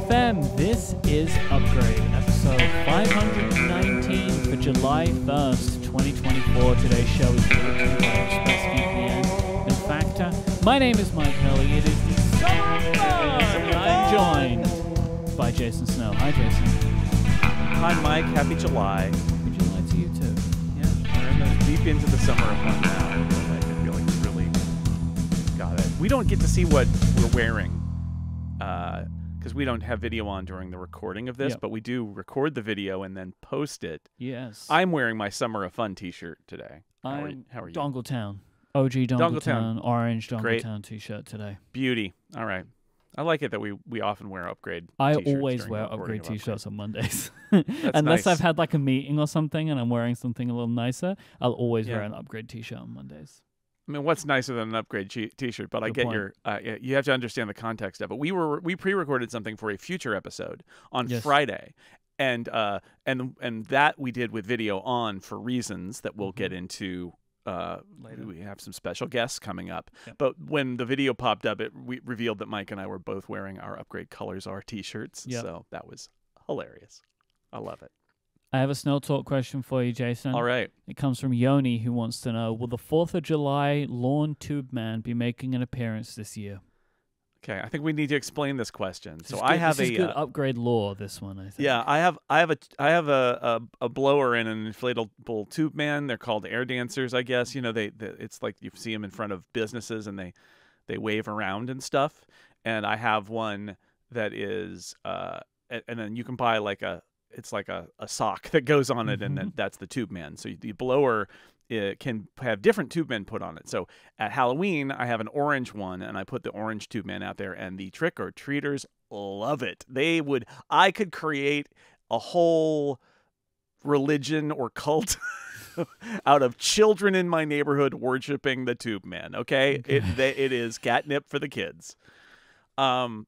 FM. This is Upgrade, episode 519 for July 1st, 2024. Today's show is brought to you by ExpressVPN and Factor. My name is Mike Hurley. It is the Summer of Fun, and I'm joined by Jason Snell. Hi, Jason. Hi, Mike. Happy July. Happy July to you, too. Yeah, we're deep into the Summer of Fun now. I feel like we really got it. We don't get to see what we're wearing because we don't have video on during the recording of this, but we do record the video and then post it. Yes. I'm wearing my Summer of Fun t-shirt today. How are you? Dongletown. OG Dongletown. Orange Dongletown t-shirt today. Beauty. All right. I like it that we often wear Upgrade I t-shirts always during wear the recording Upgrade of t-shirts on Mondays. That's Unless nice. I've had like a meeting or something and I'm wearing something a little nicer, I'll always Yeah. wear an Upgrade t-shirt on Mondays. I mean, what's nicer than an Upgrade t-shirt? But I Good get point. your. You have to understand the context of it. We pre-recorded something for a future episode on Yes. Friday, and that we did with video on for reasons that we'll get into. Later. We have some special guests coming up. Yep. But when the video popped up, we revealed that Mike and I were both wearing our Upgrade Colors R t-shirts. Yep. So that was hilarious. I love it. I have a Snell Talk question for you, Jason. All right. It comes from Yoni, who wants to know, will the 4th of July Lawn Tube Man be making an appearance this year? Okay. I think we need to explain this question. This So is I good- have this a is good Upgrade lore, this one, I think. Yeah, I have a blower and an inflatable tube man. They're called air dancers, I guess. You know, it's like you see them in front of businesses and they wave around and stuff. And I have one that is and then you can buy like it's like a sock that goes on it, and then that's the tube man. So the blower can have different tube men put on it. So at Halloween, I have an orange one, and I put the orange tube man out there, and the trick-or-treaters love it. I could create a whole religion or cult out of children in my neighborhood worshiping the tube man, okay? It is catnip for the kids. And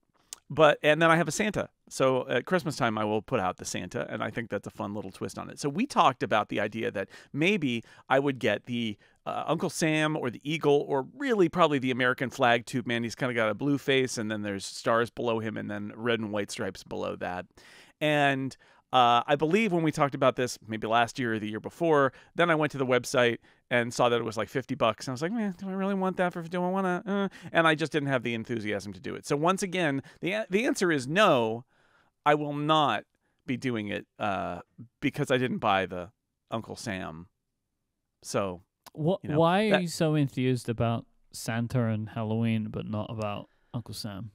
then I have a Santa. So at Christmas time, I will put out the Santa, and I think that's a fun little twist on it. So we talked about the idea that maybe I would get the Uncle Sam or the Eagle, or really probably the American flag tube man. He's kind of got a blue face, and then there's stars below him, and then red and white stripes below that. And I believe when we talked about this, maybe last year or the year before, then I went to the website and saw that it was like $50. And I was like, man, do I really want that? Do I want to? And I just didn't have the enthusiasm to do it. So once again, the answer is no. I will not be doing it because I didn't buy the Uncle Sam. So, why are you so enthused about Santa and Halloween, but not about Uncle Sam?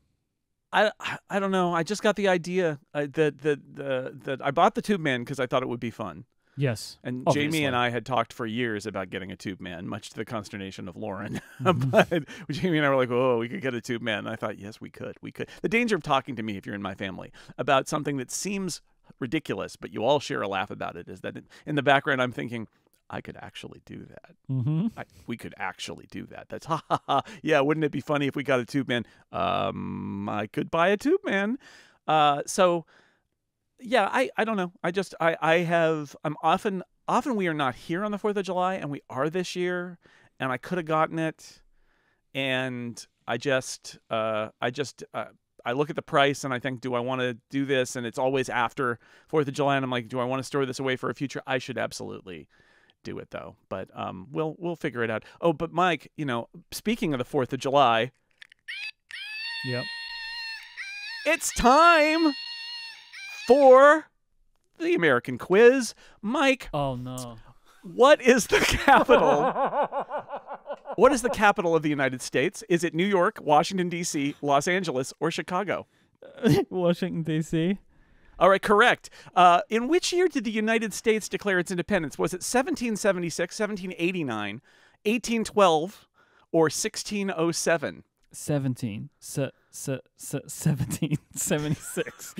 I don't know. I just got the idea that I bought the tube man because I thought it would be fun. Yes. And obviously. Jamie and I had talked for years about getting a tube man, much to the consternation of Lauren. But Jamie and I were like, oh, we could get a tube man. And I thought, yes, we could. We could. The danger of talking to me, if you're in my family, about something that seems ridiculous, but you all share a laugh about it, is that in the background I'm thinking, I could actually do that. We could actually do that. That's ha ha ha. Yeah, wouldn't it be funny if we got a tube man? I could buy a tube man. So yeah, I don't know. I'm often we are not here on the 4th of July, and we are this year, and I could have gotten it, and I look at the price and I think, do I want to do this? And it's always after 4th of July, and I'm like, do I want to store this away for a future? I should absolutely do it though. But we'll figure it out. Oh, but Mike, speaking of the 4th of July, Yep. it's time for the American quiz. Mike, Oh no. what is the capital? What is the capital of the United States? Is it New York, Washington, D.C., Los Angeles, or Chicago? Washington, D.C. All right, correct. In which year did the United States declare its independence? Was it 1776, 1789, 1812, or 1607? 1776.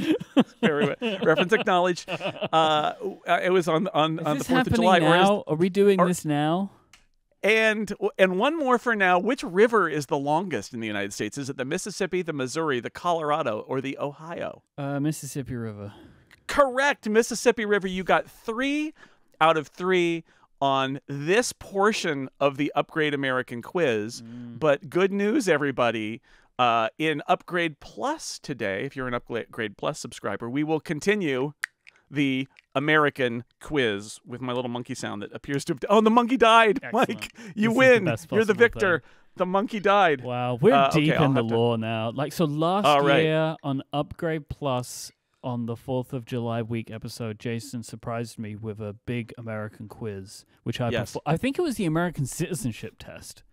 Very well. Reference acknowledged. It was on the 4th of July. Now? Are we doing this now? And one more for now. Which river is the longest in the United States? Is it the Mississippi, the Missouri, the Colorado, or the Ohio? Mississippi River. Correct. Mississippi River. You got 3 out of 3 on this portion of the Upgrade American quiz. But good news, everybody. In Upgrade Plus today, if you're an Upgrade Plus subscriber, we will continue the American quiz with my little monkey sound that appears to have... Oh, the monkey died! Excellent. Mike, you This is win! the best You're the possible victor! thing. The monkey died. Wow, we're deep okay, in the lore now. Like, so last year on Upgrade Plus, on the 4th of July week episode, Jason surprised me with a big American quiz, which I think it was the American citizenship test.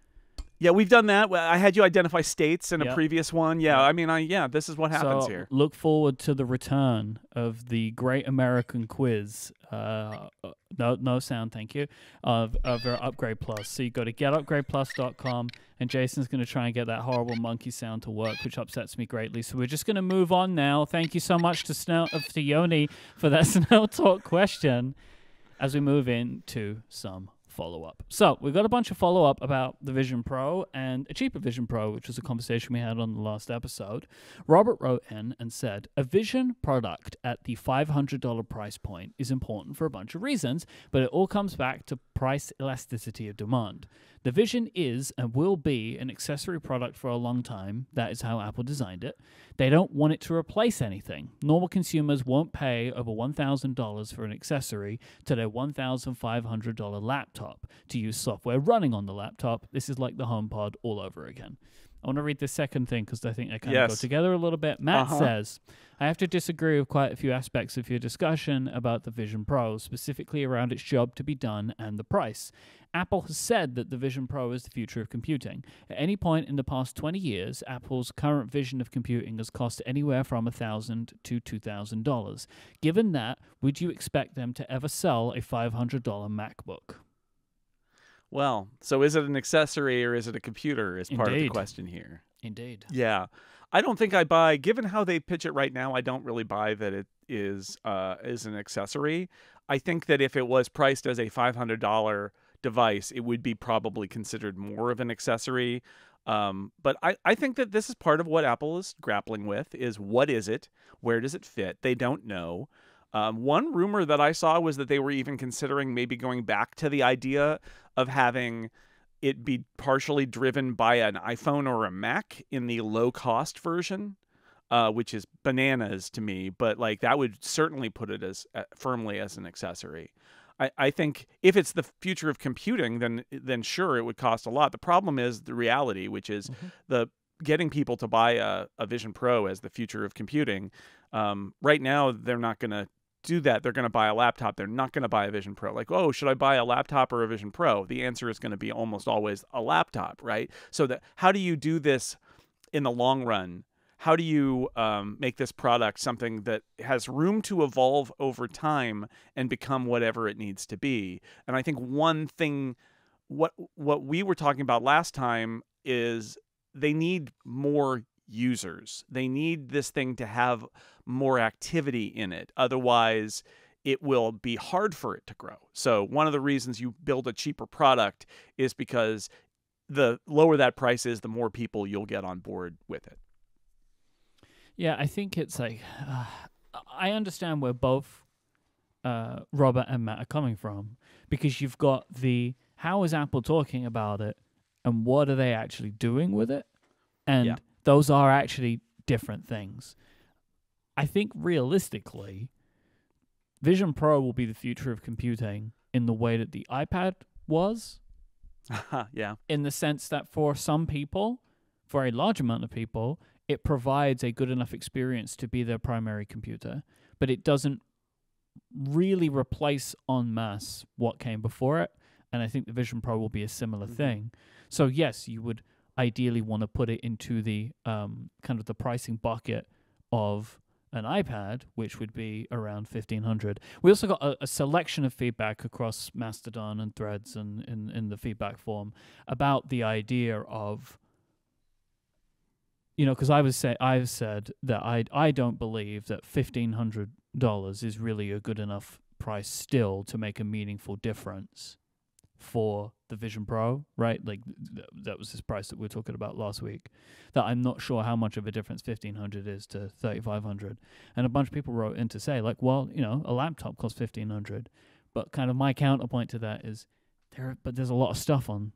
Yeah, we've done that. I had you identify states in a previous one. Yeah, I mean, this is what happens here. Look forward to the return of the Great American Quiz. No sound, thank you. Of our Upgrade Plus. So you go to getupgradeplus.com, and Jason's going to try and get that horrible monkey sound to work, which upsets me greatly. So we're just going to move on now. Thank you so much to Yoni for that Snell Talk question as we move into some follow-up. So we've got a bunch of follow-up about the Vision Pro and a cheaper Vision Pro, which was a conversation we had on the last episode. Robert wrote in and said, a Vision product at the $500 price point is important for a bunch of reasons, but it all comes back to price elasticity of demand. The Vision is and will be an accessory product for a long time. That is how Apple designed it. They don't want it to replace anything. Normal consumers won't pay over $1,000 for an accessory to their $1,500 laptop to use software running on the laptop. This is like the HomePod all over again. I want to read the second thing because I think they kind of go together a little bit. Matt says, I have to disagree with quite a few aspects of your discussion about the Vision Pro, specifically around its job to be done and the price. Apple has said that the Vision Pro is the future of computing. At any point in the past 20 years, Apple's current vision of computing has cost anywhere from $1,000 to $2,000. Given that, would you expect them to ever sell a $500 MacBook? Well, so is it an accessory or is it a computer is part of the question here. Indeed. Yeah. I don't think I buy, given how they pitch it right now, I don't really buy that it is an accessory. I think that if it was priced as a $500 device, it would be probably considered more of an accessory. But I think that this is part of what Apple is grappling with is what is it? Where does it fit? They don't know. One rumor that I saw was that they were even considering maybe going back to the idea of having it be partially driven by an iPhone or a Mac in the low-cost version, which is bananas to me. But like that would certainly put it as firmly as an accessory. I think if it's the future of computing, then sure, it would cost a lot. The problem is the reality, which is the getting people to buy a Vision Pro as the future of computing. Right now, they're not going to do that. They're going to buy a laptop. They're not going to buy a Vision Pro. Like, oh, should I buy a laptop or a Vision Pro? The answer is going to be almost always a laptop, right? So how do you do this in the long run? How do you make this product something that has room to evolve over time and become whatever it needs to be? And I think one thing, what we were talking about last time is they need more users. They need this thing to have more activity in it. Otherwise, it will be hard for it to grow. So one of the reasons you build a cheaper product is because the lower that price is, the more people you'll get on board with it. Yeah, I think it's like, I understand where both Robert and Matt are coming from, because you've got how is Apple talking about it and what are they actually doing with it? And those are actually different things. I think realistically, Vision Pro will be the future of computing in the way that the iPad was. Yeah. In the sense that for some people, for a large amount of people, it provides a good enough experience to be their primary computer, but it doesn't really replace en masse what came before it. And I think the Vision Pro will be a similar thing. So yes, you would ideally want to put it into the kind of the pricing bucket of an iPad, which would be around $1,500. We also got a selection of feedback across Mastodon and Threads and in the feedback form about the idea of, because I've said that I don't believe that $1,500 is really a good enough price still to make a meaningful difference for the Vision Pro, right? Like that was this price that we were talking about last week. That I'm not sure how much of a difference $1,500 is to $3,500. And a bunch of people wrote in to say, like, well, a laptop costs $1,500, but kind of my counterpoint to that is there's a lot of stuff on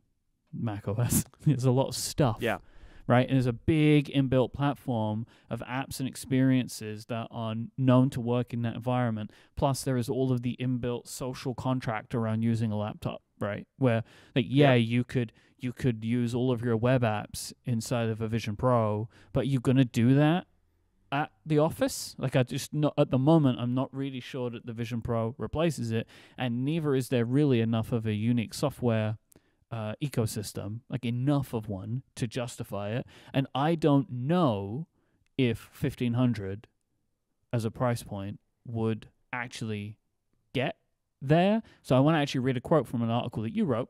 Mac OS. There's a lot of stuff. Yeah. right? And there's a big inbuilt platform of apps and experiences that are known to work in that environment. Plus, there is all of the inbuilt social contract around using a laptop, right? Where, like, yeah, you could use all of your web apps inside of a Vision Pro, but you're gonna do that at the office? Like, I just not at the moment. I'm not really sure that the Vision Pro replaces it, and neither is there really enough of a unique software ecosystem, like enough of one to justify it. And I don't know if 1,500 as a price point would actually get there. So I want to actually read a quote from an article that you wrote.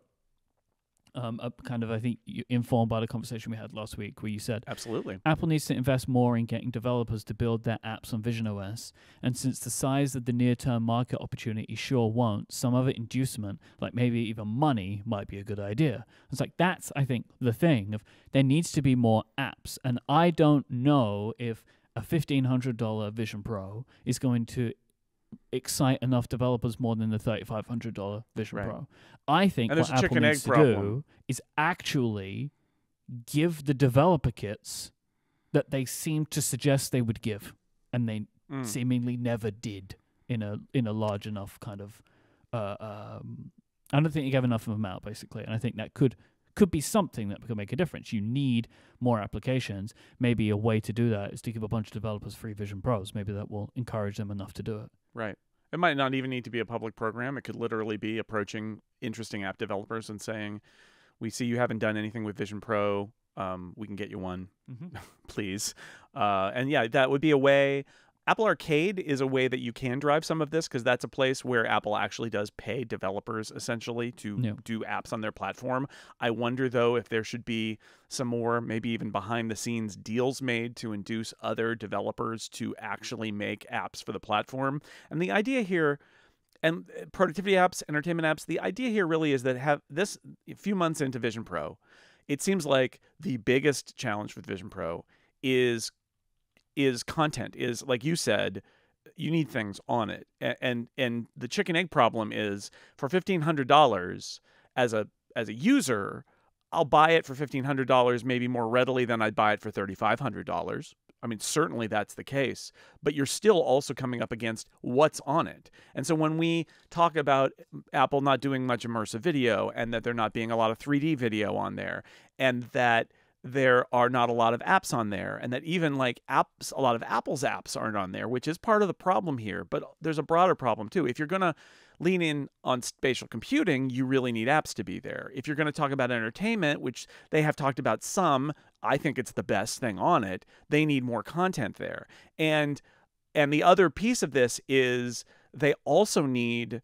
Kind of, I think, informed by the conversation we had last week, where you said, absolutely, Apple needs to invest more in getting developers to build their apps on Vision OS, and since the size of the near-term market opportunity sure won't, some other inducement, like maybe even money, might be a good idea. It's like, that's, I think, the thing of there needs to be more apps, and I don't know if a $1,500 Vision Pro is going to excite enough developers more than the $3,500 Vision Pro. I think what Apple needs to do is actually give the developer kits that they seem to suggest they would give, and they seemingly never did in a large enough kind of. I don't think you gave enough of them out, basically, and I think that could be something that could make a difference. You need more applications. Maybe a way to do that is to give a bunch of developers free Vision Pros. Maybe that will encourage them enough to do it. Right. It might not even need to be a public program. It could literally be approaching interesting app developers and saying, we see you haven't done anything with Vision Pro. We can get you one, please. And yeah, that would be a way. Apple Arcade is a way that you can drive some of this, because that's a place where Apple actually does pay developers essentially to do apps on their platform. I wonder, though, if there should be some more, maybe even behind the scenes deals made to induce other developers to actually make apps for the platform. And the idea here, and productivity apps, entertainment apps, the idea here really is that have this a few months into Vision Pro, it seems like the biggest challenge with Vision Pro is content, is, like you said, you need things on it. And the chicken egg problem is, for $1,500 as a user, I'll buy it for $1,500 maybe more readily than I'd buy it for $3,500. I mean, certainly that's the case, but you're still also coming up against what's on it. And so when we talk about Apple not doing much immersive video, and that there not being a lot of 3D video on there, and that there are not a lot of apps on there, and that even like apps, a lot of Apple's apps aren't on there, which is part of the problem here. But there's a broader problem too. If you're going to lean in on spatial computing, you really need apps to be there. If you're going to talk about entertainment, which they have talked about some, I think it's the best thing on it, they need more content there. And the other piece of this is they also need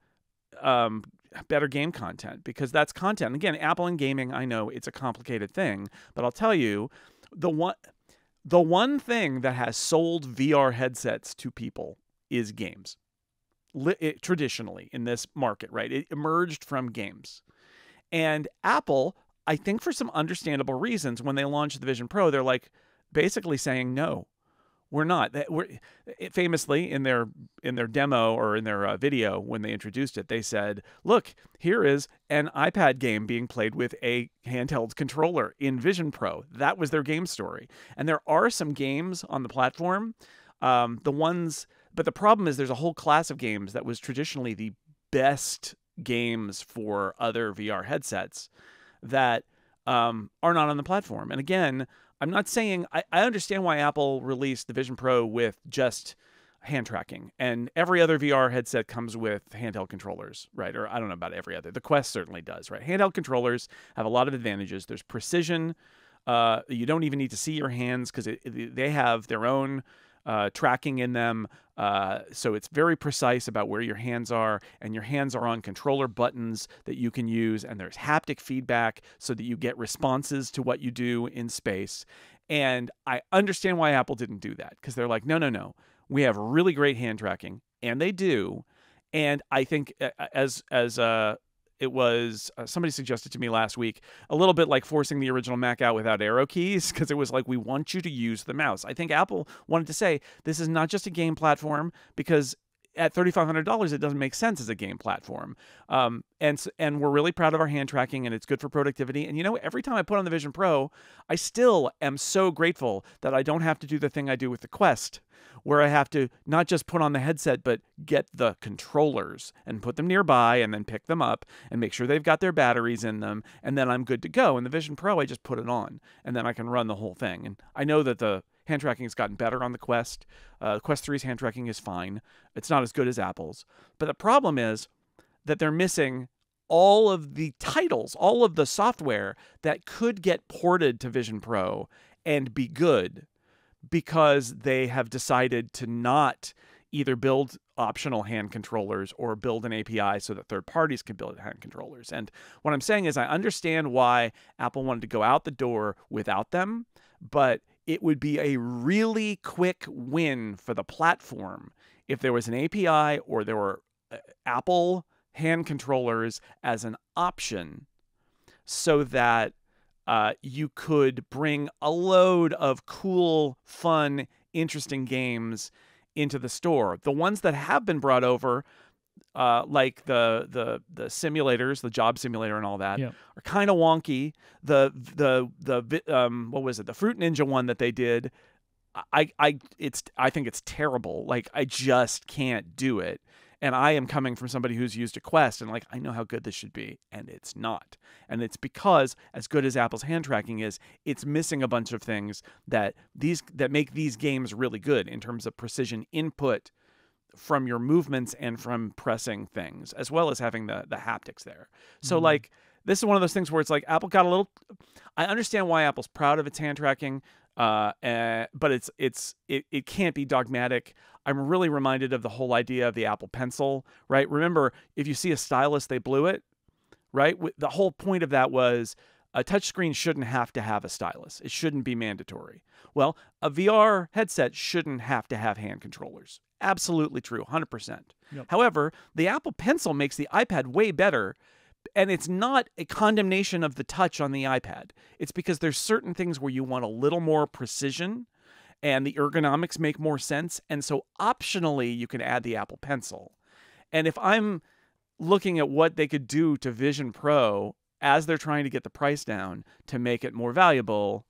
better game content, because that's content. Again, Apple and gaming, I know it's a complicated thing, but I'll tell you, the one thing that has sold VR headsets to people is games. Traditionally in this market, right? It emerged from games. And Apple, I think for some understandable reasons, when they launched the Vision Pro, they're like basically saying, no, we're not. Famously in their demo, or in their video when they introduced it, they said, look, here is an iPad game being played with a handheld controller in Vision Pro. That was their game story. And there are some games on the platform, but the problem is there's a whole class of games that was traditionally the best games for other VR headsets that are not on the platform. And again, I'm not saying, I understand why Apple released the Vision Pro with just hand tracking, and every other VR headset comes with handheld controllers, right? Or I don't know about every other. The Quest certainly does, right? Handheld controllers have a lot of advantages. There's precision. You don't even need to see your hands, because they have their own tracking in them. So it's very precise about where your hands are, and your hands are on controller buttons that you can use, and there's haptic feedback so that you get responses to what you do in space. And I understand why Apple didn't do that, because they're like, no, we have really great hand tracking, and they do. And I think as it was, somebody suggested to me last week, a little bit like forcing the original Mac out without arrow keys, because it was like, we want you to use the mouse. I think Apple wanted to say, this is not just a game platform, because at $3,500, it doesn't make sense as a game platform. And we're really proud of our hand tracking, and it's good for productivity. And every time I put on the Vision Pro, I still am so grateful that I don't have to do the thing I do with the Quest, where I have to not just put on the headset, but get the controllers and put them nearby and then pick them up and make sure they've got their batteries in them. And then I'm good to go. In the Vision Pro, I just put it on and then I can run the whole thing. And I know that the hand tracking has gotten better on the Quest. Quest 3's hand tracking is fine. It's not as good as Apple's. But the problem is that they're missing all of the titles, all of the software that could get ported to Vision Pro and be good, because they have decided to not either build optional hand controllers or build an API so that third parties can build hand controllers. And what I'm saying is I understand why Apple wanted to go out the door without them, but it would be a really quick win for the platform if there was an API or there were Apple hand controllers as an option, so that you could bring a load of cool, fun, interesting games into the store. The ones that have been brought over, like the simulators, the job simulator and all that, are kind of wonky. The what was it? The Fruit Ninja one that they did, I think it's terrible. Like, I just can't do it. And I am coming from somebody who's used a Quest, and I know how good this should be, and it's not. And it's because, as good as Apple's hand tracking is, it's missing a bunch of things that make these games really good in terms of precision input from your movements and from pressing things, as well as having the haptics there. So this is one of those things where it's like Apple got a little. I understand why Apple's proud of its hand tracking, but it can't be dogmatic. I'm really reminded of the whole idea of the Apple Pencil, right? Remember, if you see a stylus, they blew it, right? The whole point of that was a touchscreen shouldn't have to have a stylus. It shouldn't be mandatory. Well, a VR headset shouldn't have to have hand controllers. Absolutely true, 100%. Yep. However, the Apple Pencil makes the iPad way better, and it's not a condemnation of the touch on the iPad. It's because there's certain things where you want a little more precision, and the ergonomics make more sense. And so optionally, you can add the Apple Pencil. And if I'm looking at what they could do to Vision Pro as they're trying to get the price down to make it more valuable,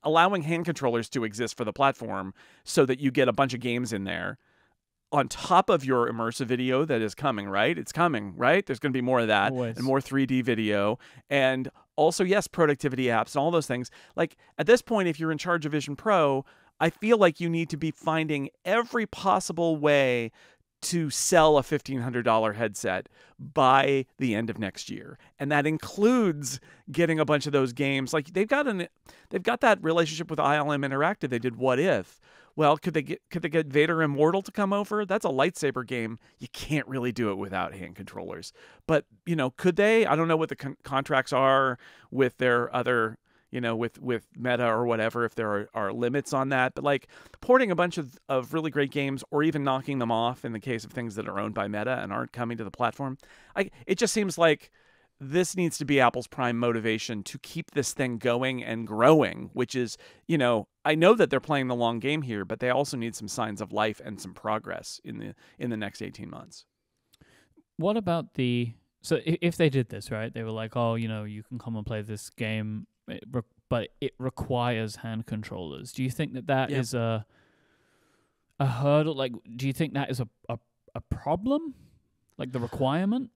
allowing hand controllers to exist for the platform so that you get a bunch of games in there on top of your immersive video that is coming, right? It's coming, right? There's going to be more of that. Always. And more 3D video. And also, yes, productivity apps and all those things. Like, at this point, if you're in charge of Vision Pro, I feel like you need to be finding every possible way to sell a $1,500 headset by the end of next year. And that includes getting a bunch of those games. Like, they've got that relationship with ILM Interactive. They did What If. Well, could they get Vader Immortal to come over? That's a lightsaber game. You can't really do it without hand controllers. But, could they? I don't know what the contracts are with their other, with Meta or whatever, if there are limits on that. But porting a bunch of really great games, or even knocking them off in the case of things that are owned by Meta and aren't coming to the platform, it just seems like this needs to be Apple's prime motivation to keep this thing going and growing, which is, I know that they're playing the long game here, but they also need some signs of life and some progress in the next 18 months. What about so if they did this, right, they were like, oh, you can come and play this game, but it requires hand controllers. Do you think that is a hurdle? Like, do you think that is a problem? Like, the requirement?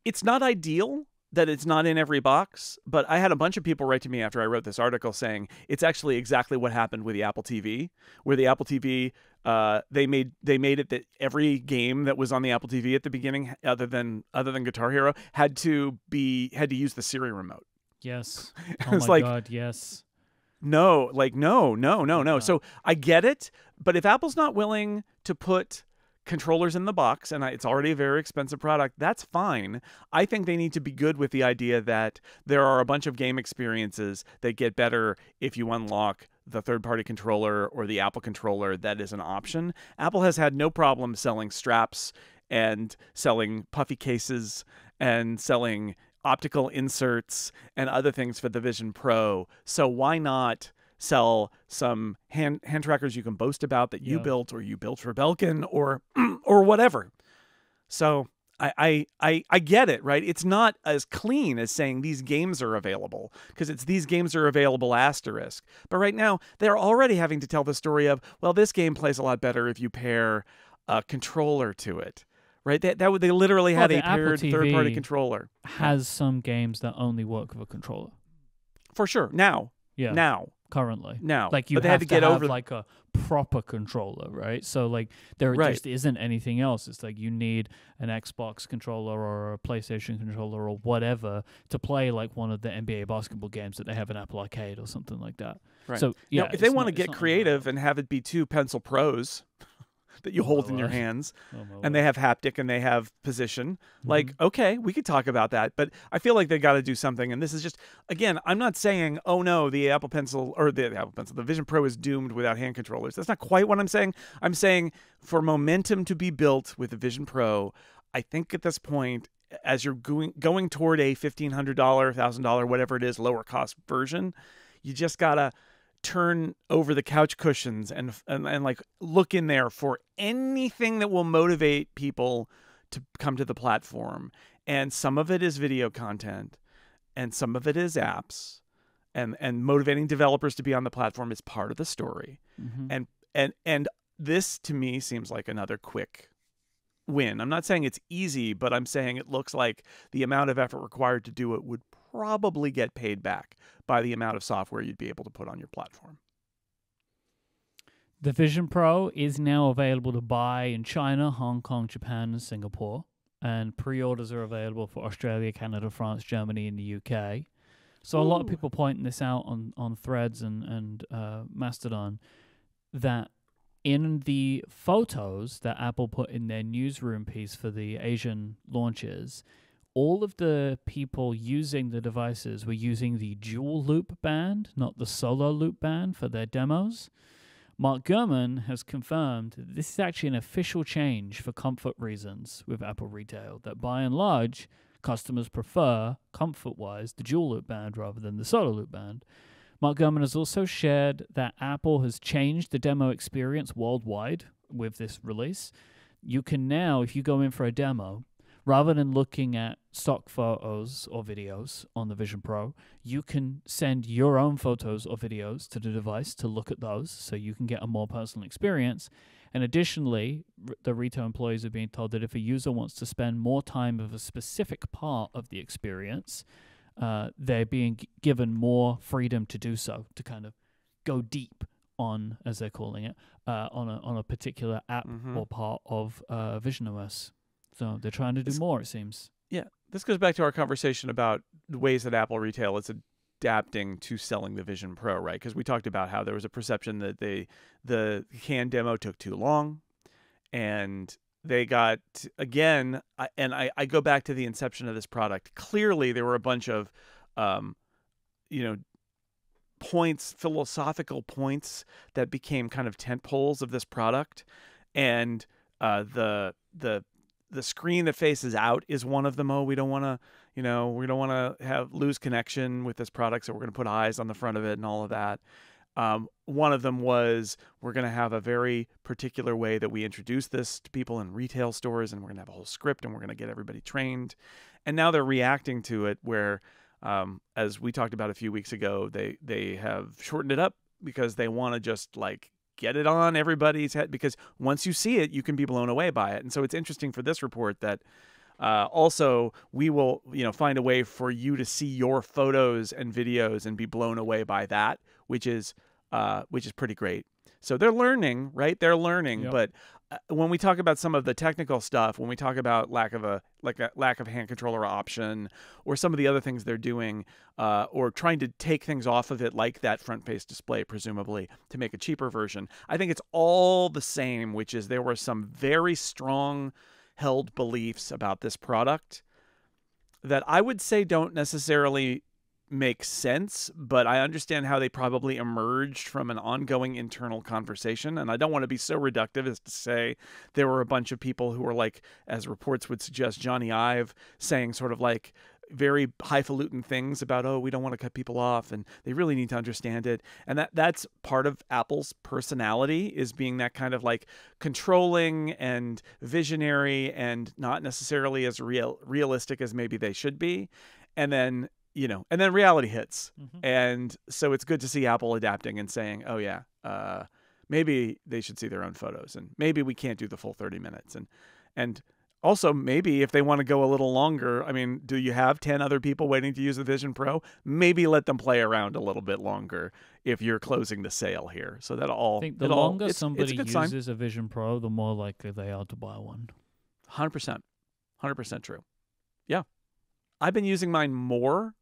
It's not ideal that it's not in every box, but I had a bunch of people write to me after I wrote this article saying it's actually exactly what happened with the Apple TV, where the Apple TV, they made it that every game that was on the Apple TV at the beginning, other than Guitar Hero, had to use the Siri remote. Yes. Oh my God, yes. No. So I get it, but if Apple's not willing to put controllers in the box, and it's already a very expensive product, that's fine. I think they need to be good with the idea that there are a bunch of game experiences that get better if you unlock the third-party controller or the Apple controller that is an option. Apple has had no problem selling straps and selling puffy cases and selling optical inserts and other things for the Vision Pro. So why not sell some hand trackers you can boast about that you built or you built for Belkin or or whatever. So I get it, right? It's not as clean as saying these games are available, because it's these games are available asterisk. But right now, they're already having to tell the story of, well, this game plays a lot better if you pair a controller to it, right? They literally had a paired third-party controller. Has some games that only work with a controller. For sure. Now. Currently. Now. Like you but they have had to get over like a proper controller, right? So like there just isn't anything else. It's like you need an Xbox controller or a PlayStation controller or whatever to play like one of the NBA basketball games that they have in Apple Arcade or something like that. Right. So now, if they want to get creative and have it be 2 Pencil Pros that you hold in your hands, and they have haptic and they have position, like, okay, we could talk about that. But I feel like they got to do something. And this is just, again, I'm not saying, oh no, the Apple Pencil or the Vision Pro is doomed without hand controllers. That's not quite what I'm saying. I'm saying for momentum to be built with the Vision Pro, I think at this point, as you're going toward a $1,500, $1,000, whatever it is, lower cost version, you just gotta turn over the couch cushions and like look in there for anything that will motivate people to come to the platform. And some of it is video content, and some of it is apps, and motivating developers to be on the platform is part of the story. And this to me seems like another quick win. I'm not saying it's easy, but I'm saying it looks like the amount of effort required to do it would probably get paid back by the amount of software you'd be able to put on your platform. The Vision Pro is now available to buy in China, Hong Kong, Japan, and Singapore. And pre-orders are available for Australia, Canada, France, Germany, and the UK. So a lot of people pointing this out on Threads and Mastodon, that in the photos that Apple put in their newsroom piece for the Asian launches, all of the people using the devices were using the dual loop band, not the solo loop band, for their demos. Mark Gurman has confirmed that this is actually an official change for comfort reasons with Apple Retail, that by and large, customers prefer, comfort-wise, the dual loop band rather than the solo loop band. Mark Gurman has also shared that Apple has changed the demo experience worldwide with this release. You can now, if you go in for a demo, rather than looking at stock photos or videos on the Vision Pro, you can send your own photos or videos to the device to look at those, so you can get a more personal experience. And additionally, the retail employees are being told that if a user wants to spend more time with a specific part of the experience, they're being given more freedom to do so, to kind of go deep on, as they're calling it, on a particular app or part of VisionOS. So they're trying to do more, it seems. Yeah, this goes back to our conversation about the ways that Apple Retail is adapting to selling the Vision Pro, right? Because we talked about how there was a perception that the hand demo took too long, and they got, again, I go back to the inception of this product. Clearly, there were a bunch of, points, philosophical points that became kind of tent poles of this product, and the screen that faces out is one of them. Oh, we don't want to, lose connection with this product, so we're going to put eyes on the front of it and all of that. One of them was, we're going to have a very particular way that we introduce this to people in retail stores, and we're going to have a whole script, and we're going to get everybody trained. And now they're reacting to it where, as we talked about a few weeks ago, they have shortened it up because they want to just like get it on everybody's head, because once you see it, you can be blown away by it. And so it's interesting for this report that also we will, find a way for you to see your photos and videos and be blown away by that, which is pretty great. So they're learning, right? They're learning. Yep. But when we talk about some of the technical stuff, when we talk about lack of hand controller option, or some of the other things they're doing, or trying to take things off of it, like that front face display, presumably to make a cheaper version, I think it's all the same, which is there were some very strong held beliefs about this product that I would say don't necessarily make sense, but I understand how they probably emerged from an ongoing internal conversation. And I don't want to be so reductive as to say there were a bunch of people who were like, as reports would suggest, Johnny Ive saying sort of like, very highfalutin things about, oh, we don't want to cut people off, and they really need to understand it. And that's part of Apple's personality, is being that kind of like controlling and visionary and not necessarily as realistic as maybe they should be. And then, and then reality hits. And so it's good to see Apple adapting and saying, oh yeah, maybe they should see their own photos, and maybe we can't do the full 30 minutes. And also, maybe if they want to go a little longer, I mean, do you have 10 other people waiting to use the Vision Pro? Maybe let them play around a little bit longer if you're closing the sale here. So that all... I think the longer somebody uses sign. A Vision Pro, the more likely they are to buy one. 100%. 100% true. Yeah. I've been using mine more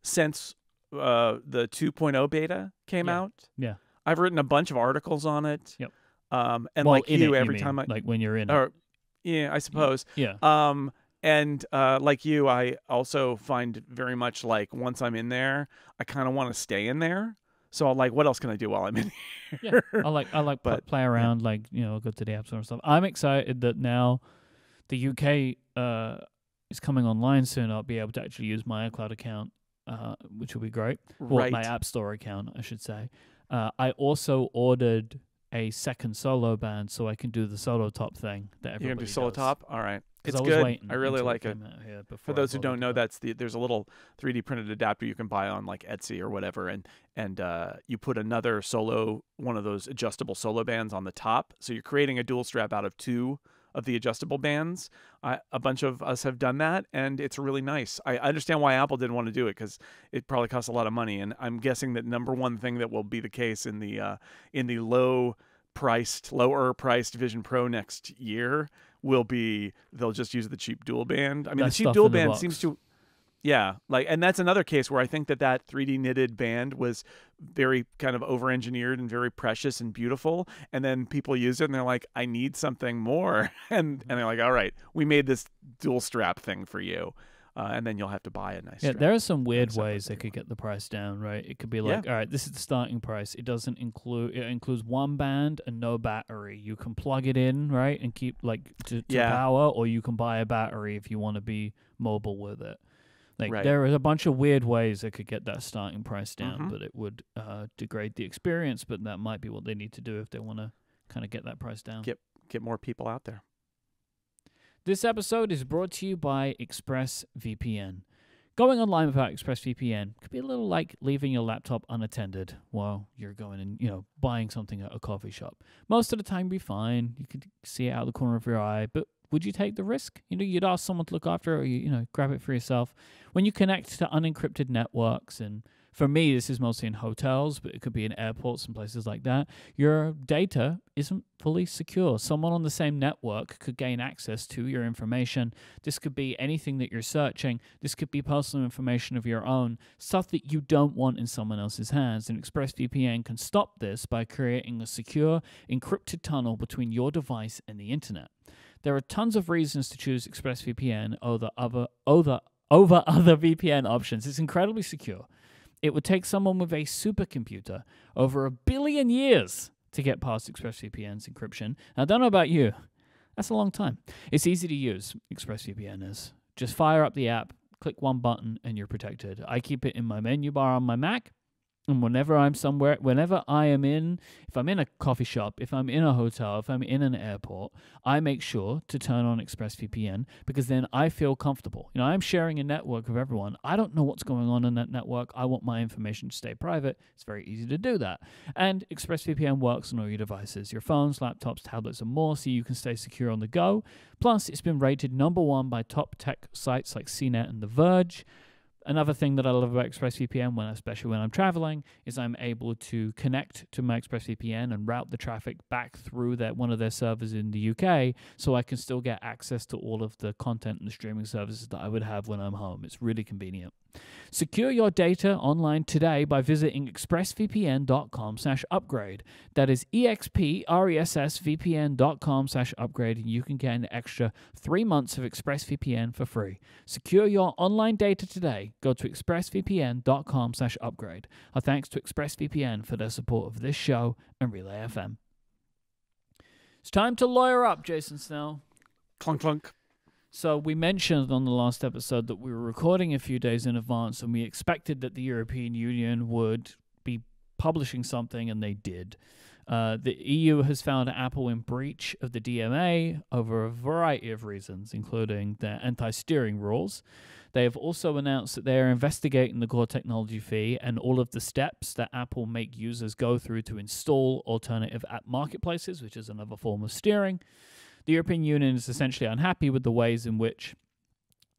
since the 2.0 beta came out. Yeah. I've written a bunch of articles on it. Yep. And well, like every time I... Like when you're in it. Yeah, I suppose. Yeah. And like you, I also find very much like once I'm in there, I kind of want to stay in there. So I'm like, what else can I do while I'm in here? Yeah, I like play around, like, go to the App Store and stuff. I'm excited that now the UK is coming online soon. I'll be able to actually use my iCloud account, which will be great. Well, my App Store account, I should say. I also ordered a second solo band so I can do the solo top thing that everybody You're gonna do solo does. top? All right. It's good. I really like it. For those who don't know, there's a little 3D printed adapter you can buy on like Etsy or whatever, and you put another one of those adjustable solo bands on the top. So you're creating a dual strap out of two of the adjustable bands. A bunch of us have done that, and it's really nice. I understand why Apple didn't want to do it, because it probably costs a lot of money, and I'm guessing that number one thing that will be the case in the lower priced Vision Pro next year will be they'll just use the cheap dual band. I mean, the cheap dual band seems to... Yeah, and that's another case where I think that 3D knitted band was very kind of over-engineered and very precious and beautiful, and then people use it and they're like, I need something more, and they're like, all right, we made this dual strap thing for you, and then you'll have to buy a nice strap. There are some weird ways they could get the price down, right? It could be like, all right, this is the starting price. It includes one band and no battery. You can plug it in, right, and keep to power, or you can buy a battery if you want to be mobile with it. There is a bunch of weird ways they could get that starting price down, but it would degrade the experience. But that might be what they need to do if they want to kind of get that price down. Get more people out there. This episode is brought to you by ExpressVPN. Going online without ExpressVPN could be a little like leaving your laptop unattended while you're going and buying something at a coffee shop. Most of the time, you'll be fine. You could see it out of the corner of your eye, but would you take the risk? You'd ask someone to look after it, or you grab it for yourself. When you connect to unencrypted networks, and for me, this is mostly in hotels, but it could be in airports and places like that, your data isn't fully secure. Someone on the same network could gain access to your information. This could be anything that you're searching. This could be personal information of your own, stuff that you don't want in someone else's hands. And ExpressVPN can stop this by creating a secure, encrypted tunnel between your device and the internet. There are tons of reasons to choose ExpressVPN over other VPN options. It's incredibly secure. It would take someone with a supercomputer over 1 billion years to get past ExpressVPN's encryption. Now, I don't know about you. That's a long time. It's easy to use, ExpressVPN is. Just fire up the app, click one button, and you're protected. I keep it in my menu bar on my Mac. And whenever I'm somewhere, if I'm in a coffee shop, if I'm in a hotel, if I'm in an airport, I make sure to turn on ExpressVPN, because then I feel comfortable. I'm sharing a network with everyone. I don't know what's going on in that network. I want my information to stay private. It's very easy to do that. And ExpressVPN works on all your devices, your phones, laptops, tablets, and more, so you can stay secure on the go. Plus, it's been rated #1 by top tech sites like CNET and The Verge. Another thing that I love about ExpressVPN, especially when I'm traveling, is I'm able to connect to my ExpressVPN and route the traffic back through one of their servers in the UK, so I can still get access to all of the content and the streaming services that I would have when I'm home. It's really convenient. Secure your data online today by visiting expressvpn.com/upgrade. That is expressvpn.com/upgrade, and you can get an extra 3 months of ExpressVPN for free. Secure your online data today. Go to expressvpn.com/upgrade. Our thanks to ExpressVPN for their support of this show and Relay FM. It's time to lawyer up, Jason Snell. Clunk, clunk. So we mentioned on the last episode that we were recording a few days in advance, and we expected that the European Union would be publishing something, and they did. The EU has found Apple in breach of the DMA over a variety of reasons, including their anti-steering rules. They have also announced that they are investigating the core technology fee and all of the steps that Apple make users go through to install alternative app marketplaces, which is another form of steering. The European Union is essentially unhappy with the ways in which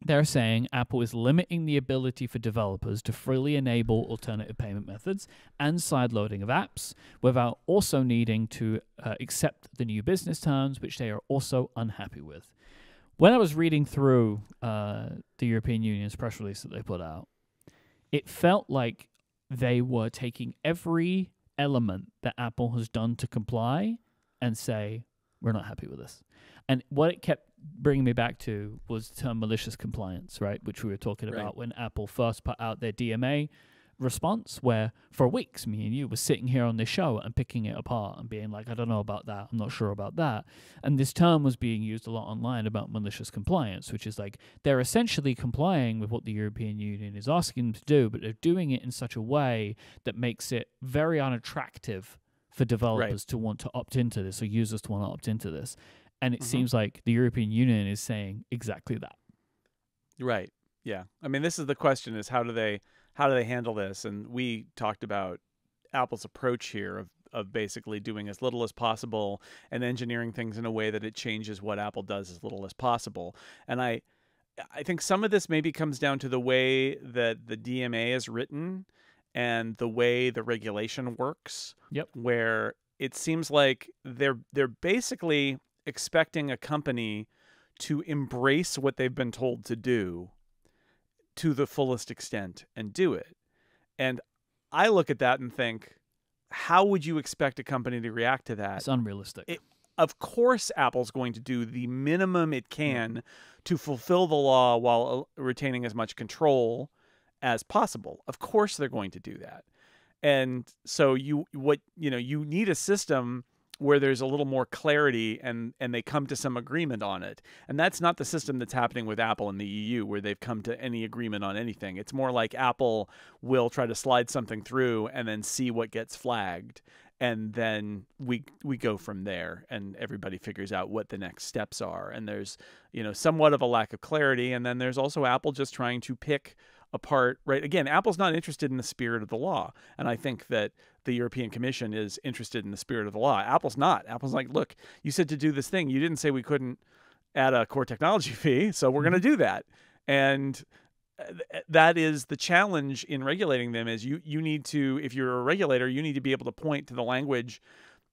they're saying Apple is limiting the ability for developers to freely enable alternative payment methods and sideloading of apps without also needing to accept the new business terms, which they are also unhappy with. When I was reading through the European Union's press release that they put out, it felt like they were taking every element that Apple has done to comply and say, we're not happy with this. And what it kept bringing me back to was the term malicious compliance, right? Which we were talking about when Apple first put out their DMA response, where for weeks, me and you were sitting here on this show and picking it apart and being like, I don't know about that. I'm not sure about that. And this term was being used a lot online about malicious compliance, which is like they're essentially complying with what the European Union is asking them to do, but they're doing it in such a way that makes it very unattractive for developers to want to opt into this or users to want to opt into this. And it seems like the European Union is saying exactly that. Right. Yeah. I mean, this is the question: is how do they handle this? And we talked about Apple's approach here of basically doing as little as possible and engineering things in a way that it changes what Apple does as little as possible. And I think some of this maybe comes down to the way that the DMA is written and the way the regulation works. Yep. Where it seems like they're basically expecting a company to embrace what they've been told to do to the fullest extent and do it. And I look at that and think, how would you expect a company to react to that? It's unrealistic. Of course, Apple's going to do the minimum it can to fulfill the law while retaining as much control as possible. Of course, they're going to do that. And so you need a system where there's a little more clarity and they come to some agreement on it. And that's not the system that's happening with Apple in the EU, where they've come to any agreement on anything. It's more like Apple will try to slide something through and then see what gets flagged. And then we go from there, and everybody figures out what the next steps are. And there's, somewhat of a lack of clarity. And then there's also Apple just trying to pick apart, right? Again, Apple's not interested in the spirit of the law. And I think that the European Commission is interested in the spirit of the law. Apple's not. Apple's like, look, you said to do this thing. You didn't say we couldn't add a core technology fee, so we're going to do that. And that is the challenge in regulating them, is you need to, if you're a regulator, you need to be able to point to the language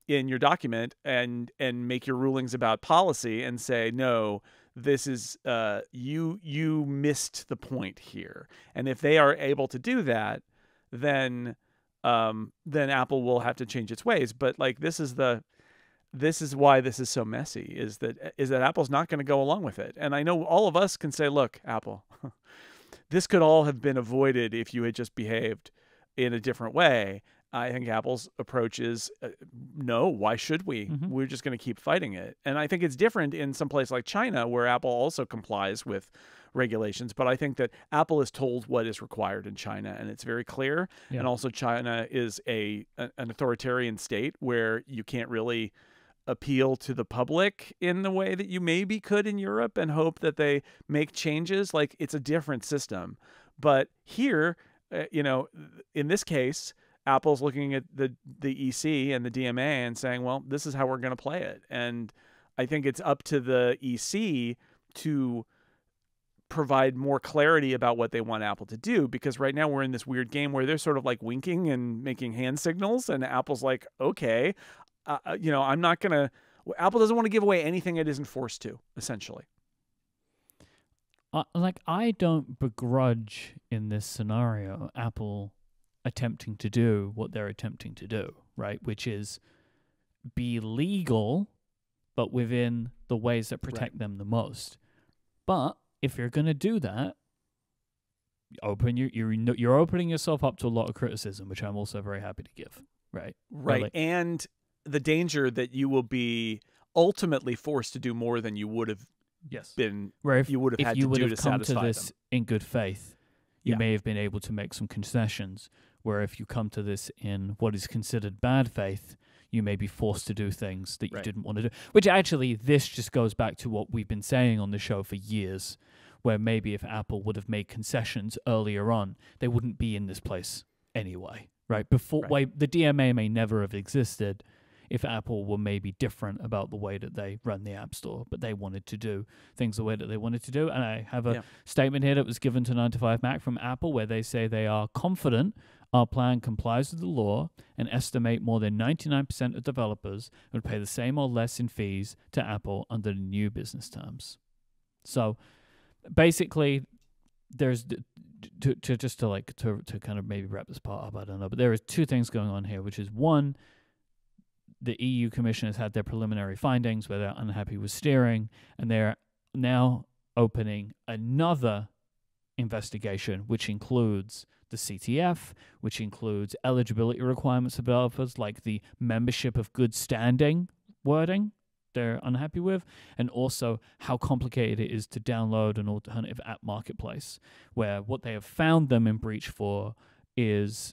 in your document and make your rulings about policy and say, no, this is you missed the point here. And if they are able to do that, then Apple will have to change its ways. But like this is why this is so messy, is that Apple's not going to go along with it. And I know all of us can say, look, Apple, this could all have been avoided if you had just behaved in a different way. I think Apple's approach is, no, why should we? Mm-hmm. We're just going to keep fighting it. And I think it's different in some place like China, where Apple also complies with regulations. But I think that Apple is told what is required in China, and it's very clear. Yeah. And also China is an authoritarian state where you can't really appeal to the public in the way that you maybe could in Europe and hope that they make changes. Like, it's a different system. But here, in this case, Apple's looking at the EC and the DMA and saying, well, this is how we're going to play it. And I think it's up to the EC to provide more clarity about what they want Apple to do, because right now we're in this weird game where they're sort of like winking and making hand signals, and Apple's like, okay, I'm not going to, Apple doesn't want to give away anything it isn't forced to, essentially. I don't begrudge in this scenario Apple attempting to do what they're attempting to do, right? Which is be legal, but within the ways that protect them the most. But if you're going to do that, you're opening yourself up to a lot of criticism, which I'm also very happy to give, right? Right. Really. And the danger that you will be ultimately forced to do more than you would have Yes. been Where if you would have had you to would do have to come to satisfy this them. in good faith, you Yeah. may have been able to make some concessions. Where if you come to this in what is considered bad faith, you may be forced to do things that you Right. didn't want to do. Which actually, this just goes back to what we've been saying on the show for years, where maybe if Apple would have made concessions earlier on, they wouldn't be in this place anyway, right? Before Right. the DMA may never have existed if Apple were maybe different about the way that they run the App Store, but they wanted to do things the way that they wanted to do. And I have a statement here that was given to 9to5Mac from Apple where they say they are confident our plan complies with the law and estimate more than 99% of developers would pay the same or less in fees to Apple under the new business terms. So basically, there's to kind of maybe wrap this part up, I don't know, but there is two things going on here, which is one, the EU Commission has had their preliminary findings where they're unhappy with steering, and they're now opening another investigation, which includes the CTF, which includes eligibility requirements for developers, like the membership of good standing wording they're unhappy with, and also how complicated it is to download an alternative app marketplace, where what they have found them in breach for is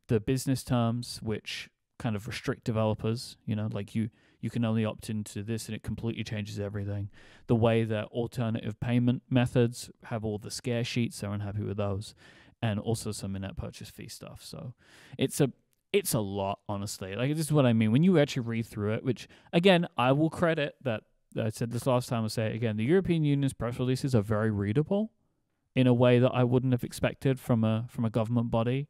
the business terms, which kind of restrict developers, like you can only opt into this and it completely changes everything. The way that alternative payment methods have all the scare sheets, they're unhappy with those, and also some in-app purchase fee stuff. So it's a lot, honestly. Like, this is what I mean when you actually read through it, which again, I will credit that I said this last time, I'll say it again, the European Union's press releases are very readable in a way that I wouldn't have expected from a government body.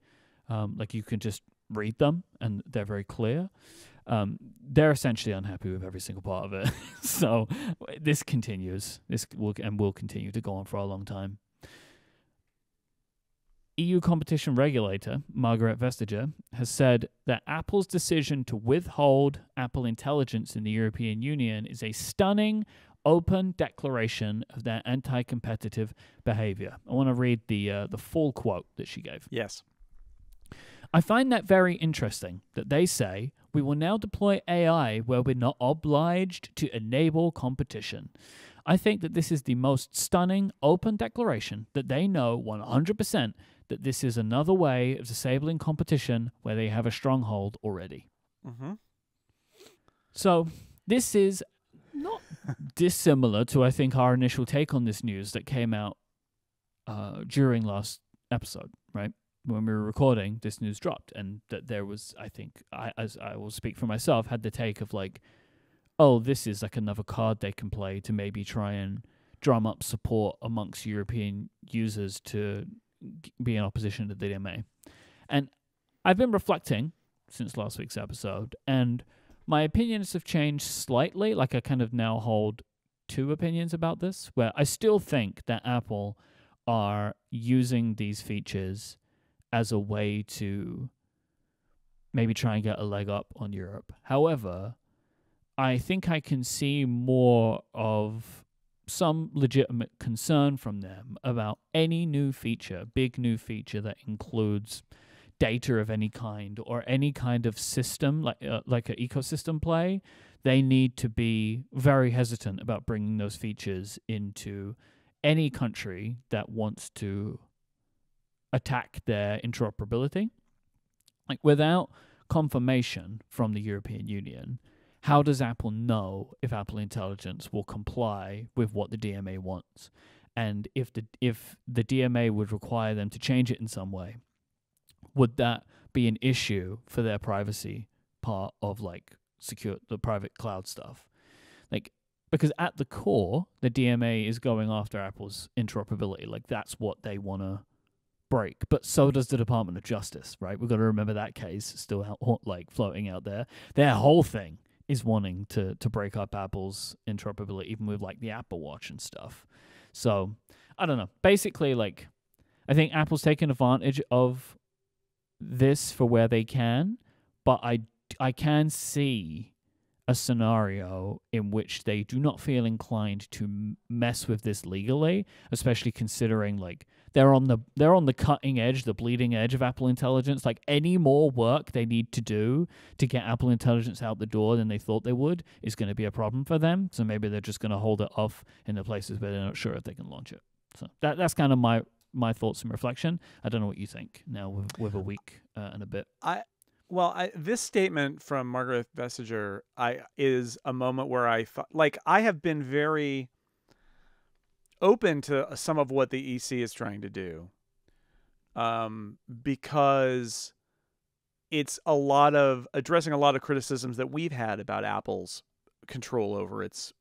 Like, you can just read them and they're very clear. They're essentially unhappy with every single part of it. So this continues. This will continue to go on for a long time. EU competition regulator Margaret Vestager has said that Apple's decision to withhold Apple Intelligence in the European Union is a stunning, open declaration of their anti-competitive behavior. I want to read the full quote that she gave. Yes. I find that very interesting that they say we will now deploy AI where we're not obliged to enable competition. I think that this is the most stunning, open declaration that they know 100% that this is another way of disabling competition where they have a stronghold already. Mm-hmm. So this is not dissimilar to, I think, our initial take on this news that came out during last episode, right? When we were recording, this news dropped, and that there was, I think, as I will speak for myself, had the take of like, oh, this is like another card they can play to maybe try and drum up support amongst European users to be in opposition to the DMA. And I've been reflecting since last week's episode, and my opinions have changed slightly. Like, I kind of now hold two opinions about this, where I still think that Apple are using these features as a way to maybe try and get a leg up on Europe. However, I think I can see more of some legitimate concern from them about any new feature, big new feature that includes data of any kind or any kind of system, like an ecosystem play. They need to be very hesitant about bringing those features into any country that wants to attack their interoperability. Like, without confirmation from the European Union, how does Apple know if Apple Intelligence will comply with what the DMA wants? And if the DMA would require them to change it in some way, would that be an issue for their privacy part of like secure the private cloud stuff? Like, because at the core, the DMA is going after Apple's interoperability. Like, that's what they want to break. But so does the Department of Justice, right? We've got to remember that case still like floating out there. Their whole thing is wanting to break up Apple's interoperability, even with like the Apple Watch and stuff. So I don't know. Basically, like, I think Apple's taken advantage of this for where they can, but I can see a scenario in which they do not feel inclined to mess with this legally, especially considering like they're on the cutting edge, the bleeding edge of Apple Intelligence. Like, any more work they need to do to get Apple Intelligence out the door than they thought they would is going to be a problem for them. So maybe they're just going to hold it off in the places where they're not sure if they can launch it. So that's kind of my thoughts and reflection. I don't know what you think now with a week and a bit. This statement from Margaret Vestager is a moment where I thought, like, I have been very open to some of what the EC is trying to do, because it's addressing a lot of criticisms that we've had about Apple's control over its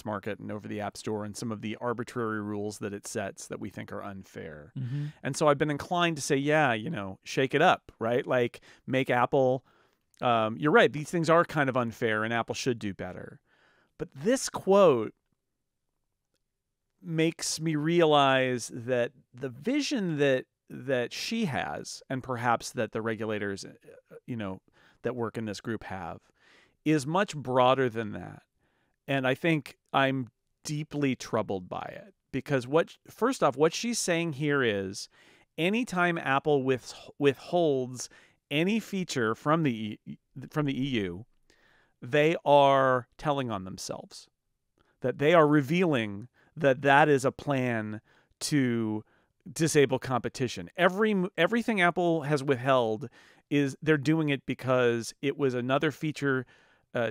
market and over the App Store, and some of the arbitrary rules that it sets that we think are unfair. Mm-hmm. And so I've been inclined to say, yeah, shake it up, right? Like, make Apple, you're right, these things are kind of unfair and Apple should do better. But this quote makes me realize that the vision that she has, and perhaps that the regulators, that work in this group have, is much broader than that. And I think I'm deeply troubled by it, because first off, what she's saying here is, anytime Apple withholds any feature from the EU, they are telling on themselves, that they are revealing that is a plan to disable competition. Everything Apple has withheld they're doing it because it was another feature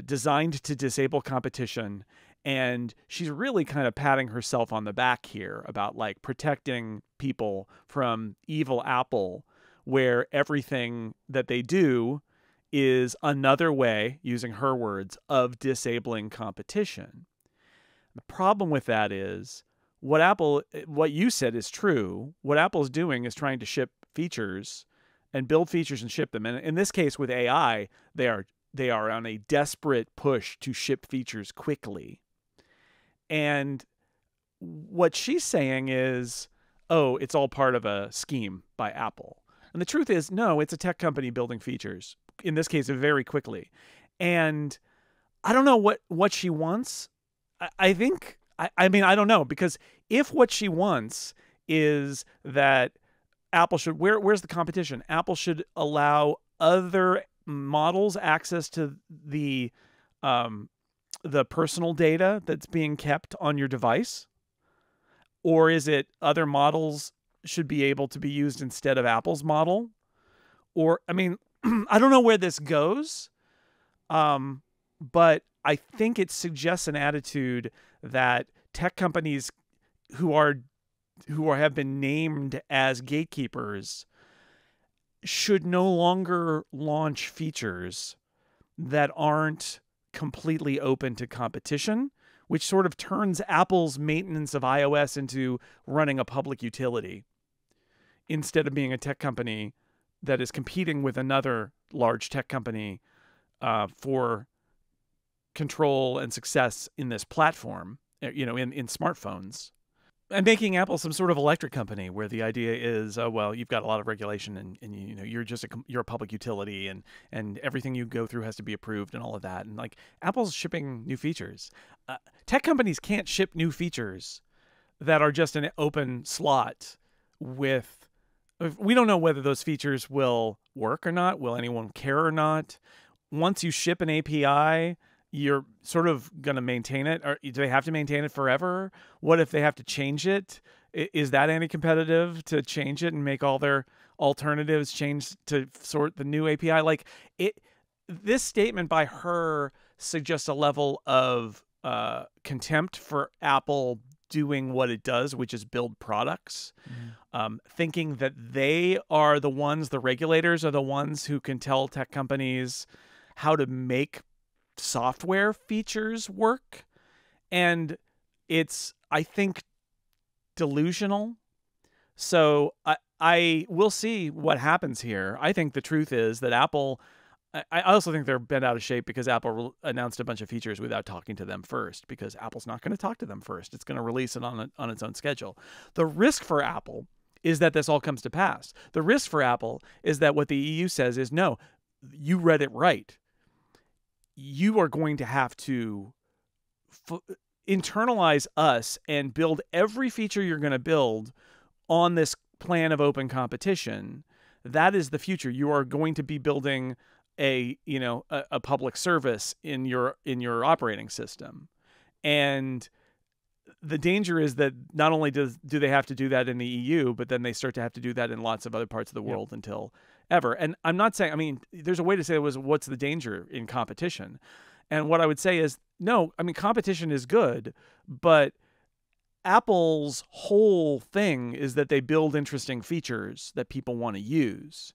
designed to disable competition. And she's really kind of patting herself on the back here about, like, protecting people from evil Apple, where everything that they do is another way, using her words, of disabling competition. The problem with that is, what you said is true. What Apple's doing is trying to ship features and build features and ship them. And in this case with AI, they are on a desperate push to ship features quickly. And what she's saying is, oh, it's all part of a scheme by Apple. And the truth is, no, it's a tech company building features, in this case, very quickly. And I don't know what she wants. I don't know, because if what she wants is that Apple should, where's the competition? Apple should allow other models access to the personal data that's being kept on your device? Or is it other models should be able to be used instead of Apple's model? Or, I don't know where this goes, but I think it suggests an attitude that tech companies who have been named as gatekeepers should no longer launch features that aren't completely open to competition, which sort of turns Apple's maintenance of iOS into running a public utility, instead of being a tech company that is competing with another large tech company for control and success in this platform, in smartphones. And making Apple some sort of electric company where the idea is, oh, well, you've got a lot of regulation and you're a public utility and everything you go through has to be approved and all of that. And, like, Apple's shipping new features. Tech companies can't ship new features that are just an open slot with, we don't know whether those features will work or not. Will anyone care or not? Once you ship an API, you're sort of going to maintain it, or do they have to maintain it forever? What if they have to change it? Is that anti-competitive to change it and make all their alternatives change to sort the new API? Like, this statement by her suggests a level of contempt for Apple doing what it does, which is build products, thinking that they are the ones, the regulators are the ones who can tell tech companies how to make software features work. And it's, I think, delusional. So I will see what happens here. I think the truth is that Apple, I also think they're bent out of shape because Apple announced a bunch of features without talking to them first, because Apple's not going to talk to them first. It's going to release it on its own schedule. The risk for Apple is that this all comes to pass. The risk for Apple is that what the EU says is, no, you read it right. You are going to have to internalize us and build every feature you're going to build on this plan of open competition, that is the future. You are going to be building a public service in your operating system. And the danger is that not only do they have to do that in the EU, but then they start to have to do that in lots of other parts of the world until ever. And I'm not saying, I mean, there's a way to say what's the danger in competition? And what I would say is, no, I mean, competition is good, but Apple's whole thing is that they build interesting features that people want to use.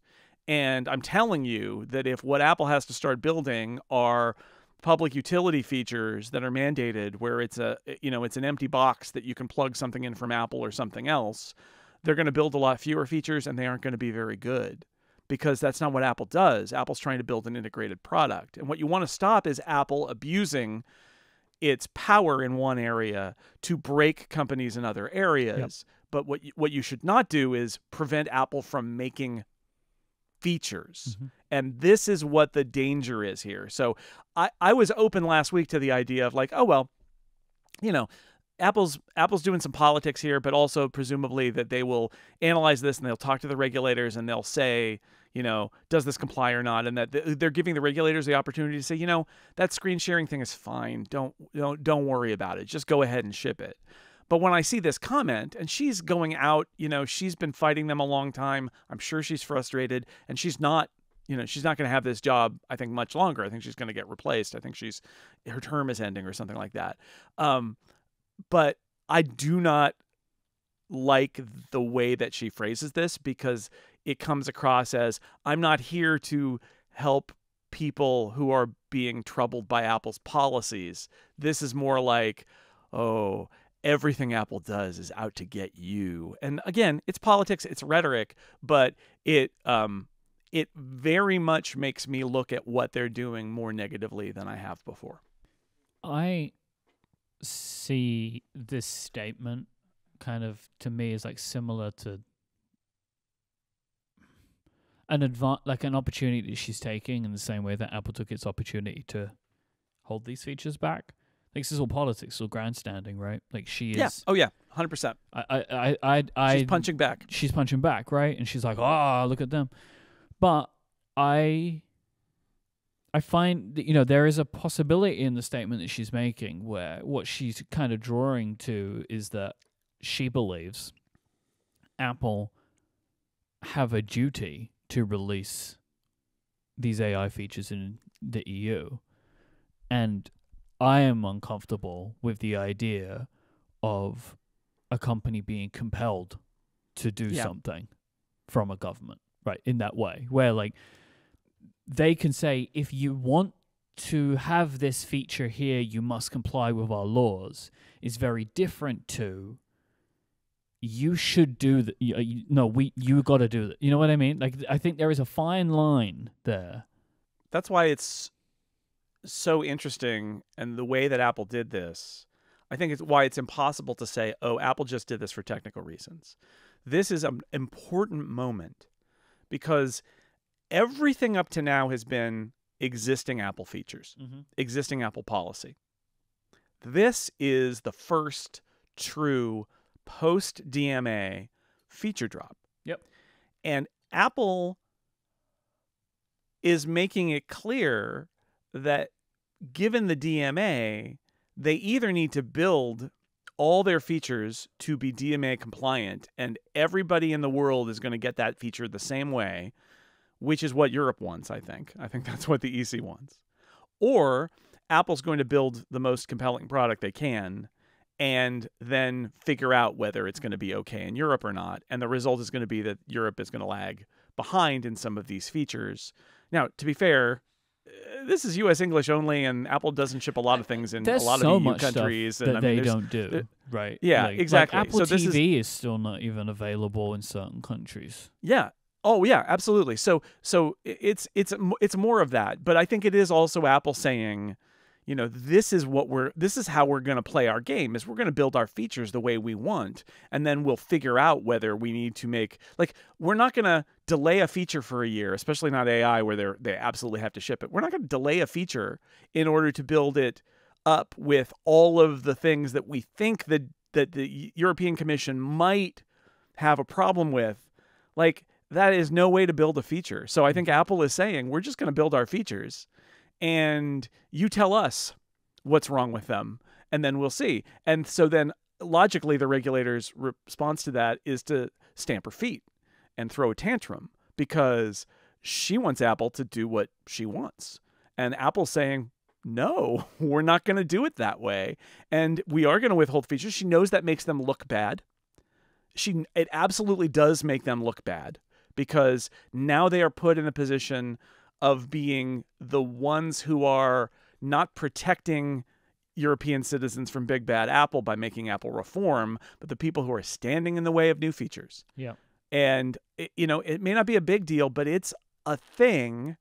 And I'm telling you that if what Apple has to start building are public utility features that are mandated, where it's an empty box that you can plug something in from Apple or something else, they're going to build a lot fewer features, and they aren't going to be very good, because that's not what Apple does. Apple's trying to build an integrated product. And what you want to stop is Apple abusing its power in one area to break companies in other areas. But what you should not do is prevent Apple from making features. And this is what the danger is here. So I was open last week to the idea of like, oh, well, Apple's doing some politics here, but also presumably that they will analyze this and they'll talk to the regulators and they'll say, does this comply or not? And that they're giving the regulators the opportunity to say, that screen sharing thing is fine. Don't worry about it. Just go ahead and ship it. But when I see this comment, and she's going out, she's been fighting them a long time. I'm sure she's frustrated, and she's not going to have this job, I think, much longer. I think she's going to get replaced. I think her term is ending or something like that. But I do not like the way that she phrases this, because it comes across as, I'm not here to help people who are being troubled by Apple's policies. This is more like, oh, everything Apple does is out to get you. And again, it's politics, it's rhetoric, but it very much makes me look at what they're doing more negatively than I have before. I see this statement kind of, to me, is like similar to an opportunity she's taking in the same way that Apple took its opportunity to hold these features back. Like, this is all politics, it's all grandstanding, right? Like, she is. Yeah. Oh yeah, 100%. She's punching back. She's punching back, right? And she's like, "Oh, look at them." But I find that, there is a possibility in the statement that she's making where what she's kind of drawing to is that she believes Apple have a duty to release these AI features in the EU. And I am uncomfortable with the idea of a company being compelled to do something from a government, right? In that way, where like they can say, if you want to have this feature here, you must comply with our laws, is very different to, you should do that. You got to do that. You know what I mean? Like, I think there is a fine line there. That's why it's so interesting, and the way that Apple did this, I think it's why it's impossible to say, oh, Apple just did this for technical reasons. This is an important moment, because everything up to now has been existing Apple features, existing Apple policy. This is the first true post-DMA feature drop. Yep. And Apple is making it clear that given the DMA, they either need to build all their features to be DMA compliant, and everybody in the world is going to get that feature the same way, which is what Europe wants, I think. I think that's what the EC wants. Or Apple's going to build the most compelling product they can and then figure out whether it's going to be okay in Europe or not. And the result is going to be that Europe is going to lag behind in some of these features. Now, to be fair, this is U.S. English only, and Apple doesn't ship a lot of things in There's a lot so of EU much countries. Stuff that and, I mean, they don't do, right? Yeah, exactly. Like Apple so this TV is still not even available in certain countries. Yeah. Oh yeah, absolutely. So it's more of that, but I think it is also Apple saying, this is how we're going to play our game, is we're going to build our features the way we want, and then we'll figure out whether we need to make, like, we're not going to delay a feature for a year, especially not AI where they absolutely have to ship it. We're not going to delay a feature in order to build it up with all of the things that we think that the European Commission might have a problem with, like, that is no way to build a feature. So I think Apple is saying, we're just going to build our features and you tell us what's wrong with them, and then we'll see. And so then logically, the regulator's response to that is to stamp her feet and throw a tantrum because she wants Apple to do what she wants. And Apple's saying, no, we're not going to do it that way. And we are going to withhold features. She knows that makes them look bad. It absolutely does make them look bad because now they are put in a position of being the ones who are not protecting European citizens from big bad Apple by making Apple reform, but the people who are standing in the way of new features. Yeah. And, it may not be a big deal, but it's a thing.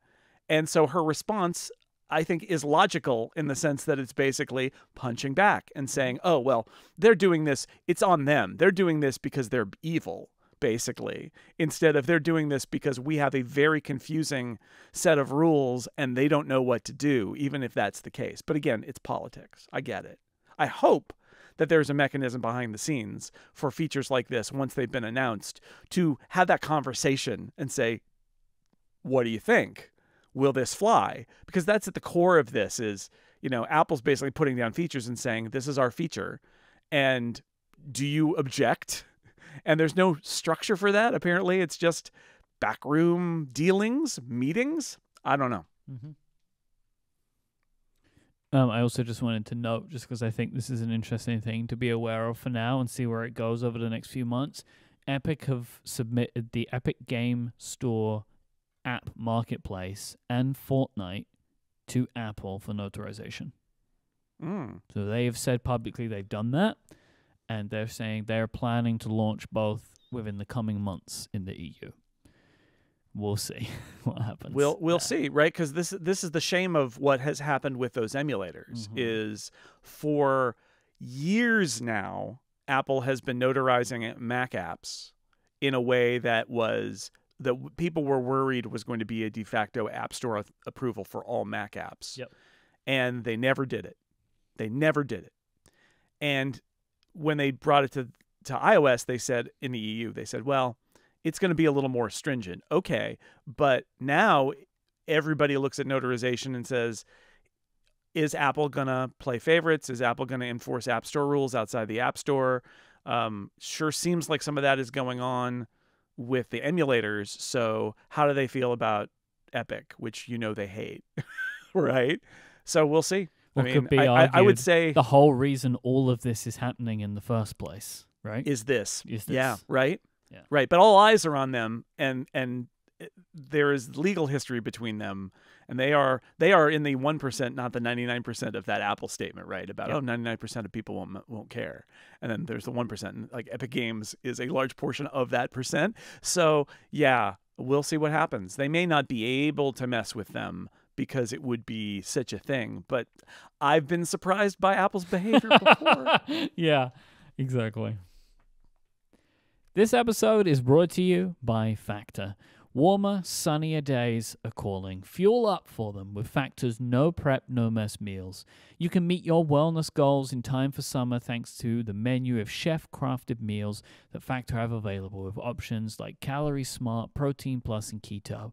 And so her response, I think, is logical in the sense that it's basically punching back and saying, oh, well, they're doing this. It's on them. They're doing this because they're evil, basically, instead of they're doing this because we have a very confusing set of rules and they don't know what to do, even if that's the case. But again, it's politics. I get it. I hope that there's a mechanism behind the scenes for features like this, once they've been announced, to have that conversation and say, what do you think? Will this fly? Because that's at the core of this is, Apple's basically putting down features and saying, this is our feature. And do you object? And there's no structure for that. Apparently, it's just backroom dealings, meetings. I don't know. Mm-hmm. I also just wanted to note, just because I think this is an interesting thing to be aware of for now and see where it goes over the next few months. Epic have submitted the Epic Game Store app marketplace and Fortnite to Apple for notarization. So they have said publicly they've done that, and they're saying they're planning to launch both within the coming months in the EU. We'll see what happens. We'll see, right? Because this is the shame of what has happened with those emulators. Is for years now, Apple has been notarizing Mac apps in a way that people were worried was going to be a de facto App Store approval for all Mac apps. Yep. And they never did it. And when they brought it to iOS, they said in the EU, they said, well, it's going to be a little more stringent. Okay. But now everybody looks at notarization and says, is Apple going to play favorites? Is Apple going to enforce App Store rules outside the App Store? Sure seems like some of that is going on with the emulators. So how do they feel about Epic, which they hate, right? So we'll see. Well, I mean, could be I would say the whole reason all of this is happening in the first place, right? Is this. Yeah, right? Yeah. Right, but all eyes are on them, and there is legal history between them, and they are in the 1%, not the 99% of that Apple statement, right? About 99% of people won't care, and then there's the 1%. And like Epic Games is a large portion of that percent. So yeah, we'll see what happens. They may not be able to mess with them because it would be such a thing, but I've been surprised by Apple's behavior before. Yeah, exactly. This episode is brought to you by Factor. Warmer, sunnier days are calling. Fuel up for them with Factor's no prep, no mess meals. You can meet your wellness goals in time for summer thanks to the menu of chef-crafted meals that Factor have available with options like Calorie Smart, Protein Plus, and Keto.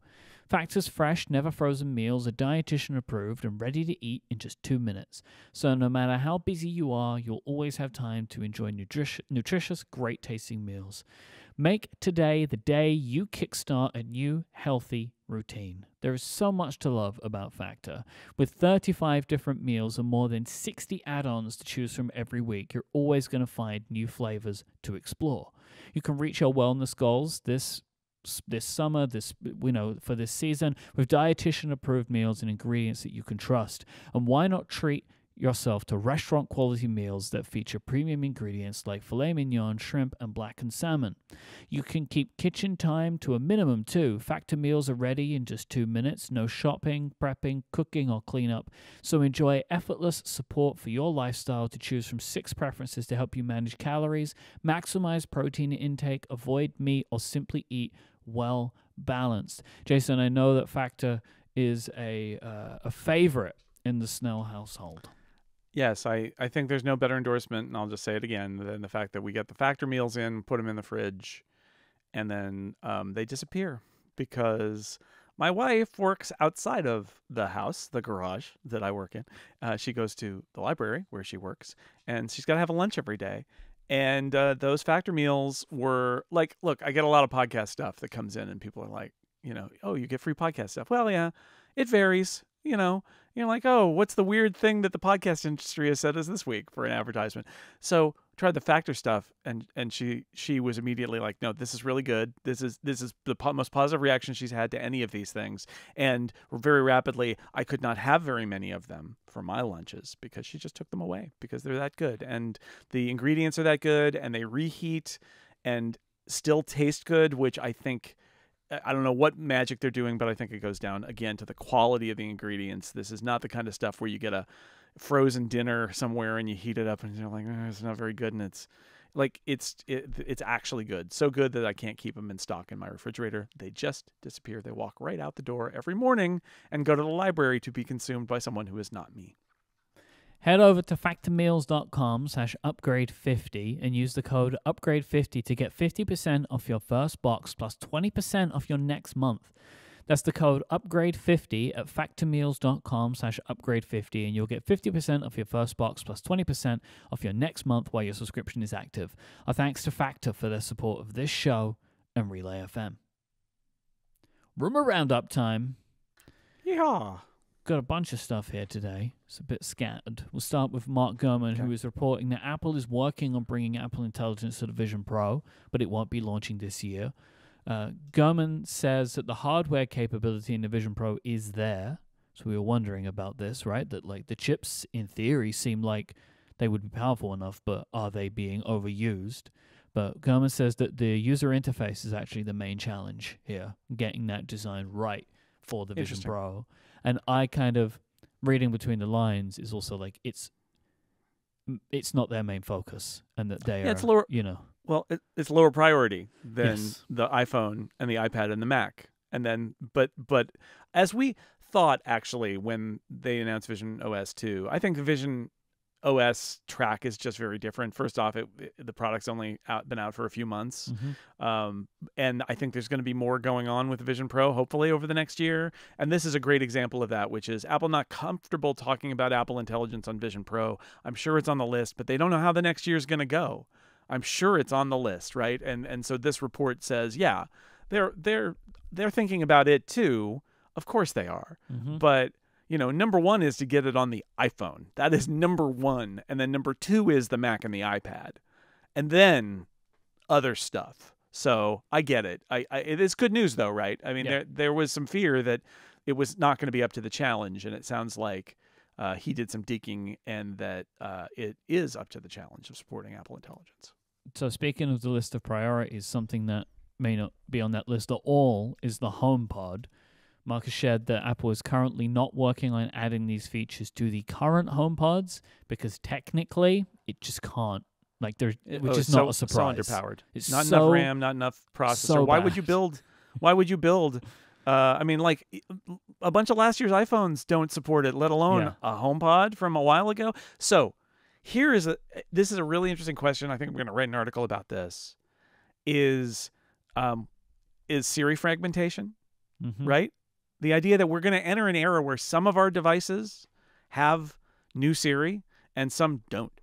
Factor's fresh, never frozen meals are dietitian approved and ready to eat in just 2 minutes. So no matter how busy you are, you'll always have time to enjoy nutritious, great tasting meals. Make today the day you kickstart a new, healthy routine. There is so much to love about Factor. With 35 different meals and more than 60 add-ons to choose from every week, you're always going to find new flavors to explore. You can reach your wellness goals this summer, for this season, with dietitian-approved meals and ingredients that you can trust. And why not treat yourself to restaurant-quality meals that feature premium ingredients like filet mignon, shrimp, and blackened salmon? You can keep kitchen time to a minimum, too. Factor meals are ready in just 2 minutes. No shopping, prepping, cooking, or cleanup. So enjoy effortless support for your lifestyle to choose from 6 preferences to help you manage calories, maximize protein intake, avoid meat, or simply eat well balanced. Jason, I know that Factor is a favorite in the Snell household. Yes, I think there's no better endorsement, and I'll just say it again, than the fact that we get the Factor meals in, put them in the fridge, and then they disappear because my wife works outside of the house, the garage that I work in. She goes to the library where she works, and she's got to have a lunch every day. And those factor meals were like, look, I get a lot of podcast stuff that comes in, and people are like, oh, you get free podcast stuff. Well, yeah, it varies. You're like, oh, what's the weird thing that the podcast industry has said is this week for an advertisement? So tried the factor stuff, and she was immediately like, no, this is really good. This is the most positive reaction she's had to any of these things. And very rapidly, I could not have very many of them for my lunches because she just took them away because they're that good. And the ingredients are that good, and they reheat and still taste good, which I think, I don't know what magic they're doing, but I think it goes down again to the quality of the ingredients. This is not the kind of stuff where you get a frozen dinner somewhere and you heat it up and you're like, it's not very good. And it's like, it's actually good. So good that I can't keep them in stock in my refrigerator. They just disappear. They walk right out the door every morning and go to the library to be consumed by someone who is not me. Head over to factormeals.com/upgrade50 and use the code upgrade50 to get 50% off your first box plus 20% off your next month. That's the code upgrade50 at factormeals.com/upgrade50 and you'll get 50% off your first box plus 20% off your next month while your subscription is active. Our thanks to Factor for their support of this show and Relay FM. Rumor Roundup time. Yeah. Got a bunch of stuff here today. It's a bit scattered. We'll start with Mark Gurman, who is reporting that Apple is working on bringing Apple Intelligence to the Vision Pro, but it won't be launching this year. Gurman says that the hardware capability in the Vision Pro is there. So we were wondering about this, right? That like the chips, in theory, seem like they would be powerful enough, but are they being overused? But Gurman says that the user interface is actually the main challenge here, getting that design right for the Vision Pro. And I kind of, reading between the lines, is also like it's not their main focus, and that they are, it's lower, Well, it's lower priority than the iPhone and the iPad and the Mac. And then, but as we thought, actually, when they announced Vision OS 2, I think the Vision OS track is just very different. First off, the product's only been out for a few months. And I think there's going to be more going on with the Vision Pro, hopefully, over the next year. And this is a great example of that, which is Apple not comfortable talking about Apple Intelligence on Vision Pro. I'm sure it's on the list, but they don't know how the next year is going to go. I'm sure it's on the list, right? And so this report says, yeah, they're thinking about it too. Of course they are. But number one is to get it on the iPhone. That is number one. And then number two is the Mac and the iPad. And then other stuff. So I get it. It is good news, though, right? I mean, there was some fear that it was not going to be up to the challenge. And it sounds like he did some digging and that it is up to the challenge of supporting Apple Intelligence. So speaking of the list of priorities, something that may not be on that list at all is the HomePod. Marcus shared that Apple is currently not working on adding these features to the current HomePods because technically it just can't. Like, which is not a surprise. So underpowered. It's not enough RAM, not enough processor. So why would you build? I mean, like a bunch of last year's iPhones don't support it, let alone a HomePod from a while ago. So this is a really interesting question. I think I'm going to write an article about this. Is Siri fragmentation, right? The idea that we're going to enter an era where some of our devices have new Siri and some don't,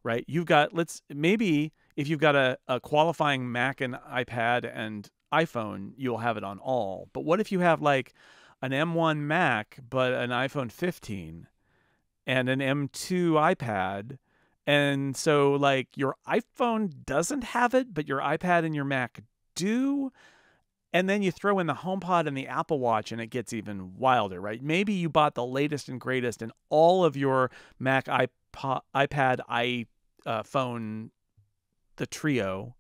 right? You've got, maybe if you've got a qualifying Mac and iPad and iPhone, you'll have it on all. But what if you have like an M1 Mac, but an iPhone 15 and an M2 iPad? And so like your iPhone doesn't have it, but your iPad and your Mac do. And then you throw in the HomePod and the Apple Watch, and it gets even wilder, right? Maybe you bought the latest and greatest, and all of your Mac, iPad, iPhone, the trio,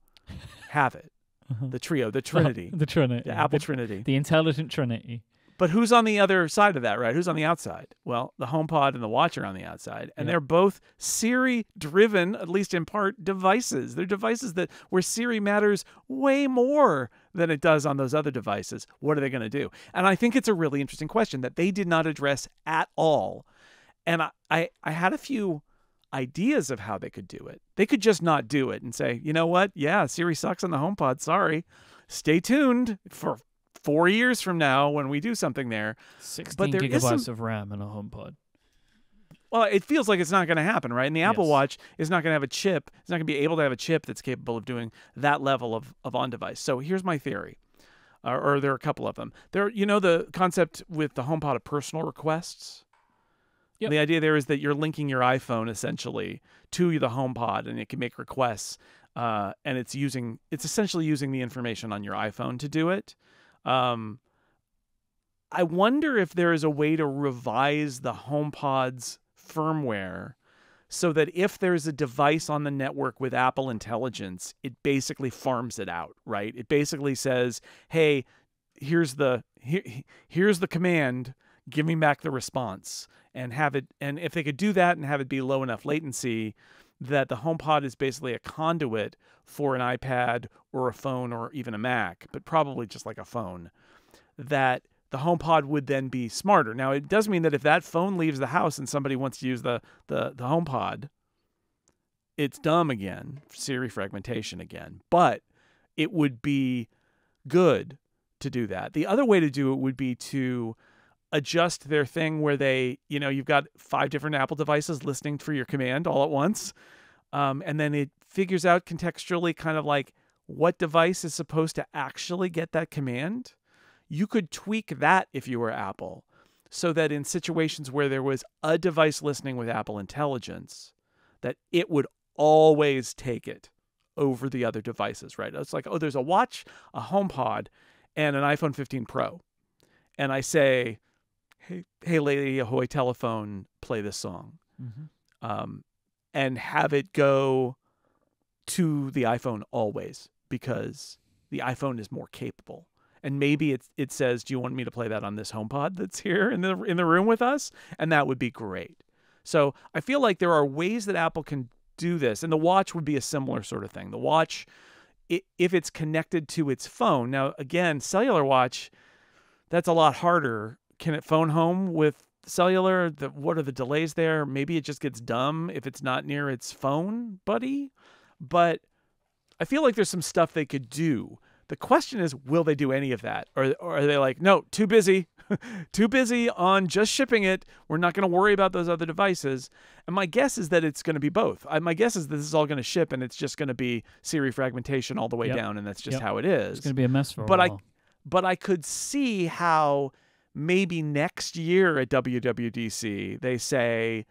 have it. The trio, the Trinity. The Trinity. The Apple Trinity. The intelligent Trinity. But who's on the other side of that, right? Who's on the outside? Well, the HomePod and the Watch are on the outside, and they're both Siri-driven, at least in part, devices. They're devices where Siri matters way more than it does on those other devices. What are they going to do? And I think it's a really interesting question that they did not address at all. And I had a few ideas of how they could do it. They could just not do it and say, you know what? Yeah, Siri sucks on the HomePod. Sorry. stay tuned for 4 years from now when we do something there. 16 gigabytes of RAM in a HomePod. Well, it feels like it's not going to happen, right? And the Apple Yes. Watch is not going to have a chip. It's not going to be able to have a chip that's capable of doing that level of on-device. So here's my theory, or there are a couple of them. There, the concept with the HomePod of personal requests. Yep. The idea there is that you're linking your iPhone essentially to the HomePod, and it can make requests, and it's essentially using the information on your iPhone to do it. I wonder if there is a way to revise the HomePod's firmware so that if there's a device on the network with Apple Intelligence, it basically farms it out, right? It basically says, hey, here's the command, give me back the response, and have it. And if they could do that and have it be low enough latency that the HomePod is basically a conduit for an iPad or a phone or even a Mac, but probably just like a phone, that the HomePod would then be smarter. Now, it does mean that if that phone leaves the house and somebody wants to use the HomePod, it's dumb again, Siri fragmentation again. But it would be good to do that. The other way to do it would be to adjust their thing where they, you've got 5 different Apple devices listening for your command all at once. And then it figures out contextually kind of like what device is supposed to actually get that command. You could tweak that if you were Apple so that in situations where there was a device listening with Apple Intelligence, that it would always take it over the other devices, right? It's like, oh, there's a watch, a HomePod, and an iPhone 15 Pro. And I say, hey, lady, ahoy telephone, play this song. Mm-hmm. And have it go to the iPhone always because the iPhone is more capable. And maybe it says, do you want me to play that on this HomePod that's here in the room with us? And that would be great. So I feel like there are ways that Apple can do this. And the watch would be a similar sort of thing. The watch, if it's connected to its phone. Now, again, cellular watch, that's a lot harder. Can it phone home with cellular? What are the delays there? Maybe it just gets dumb if it's not near its phone, buddy. But I feel like there's some stuff they could do. The question is, will they do any of that? Or are they like, no, too busy, too busy on just shipping it. We're not going to worry about those other devices. And my guess is that it's going to be both. My guess is this is all going to ship and it's just going to be Siri fragmentation all the way down. And that's just how it is. It's going to be a mess for a while. But I could see how maybe next year at WWDC, they say,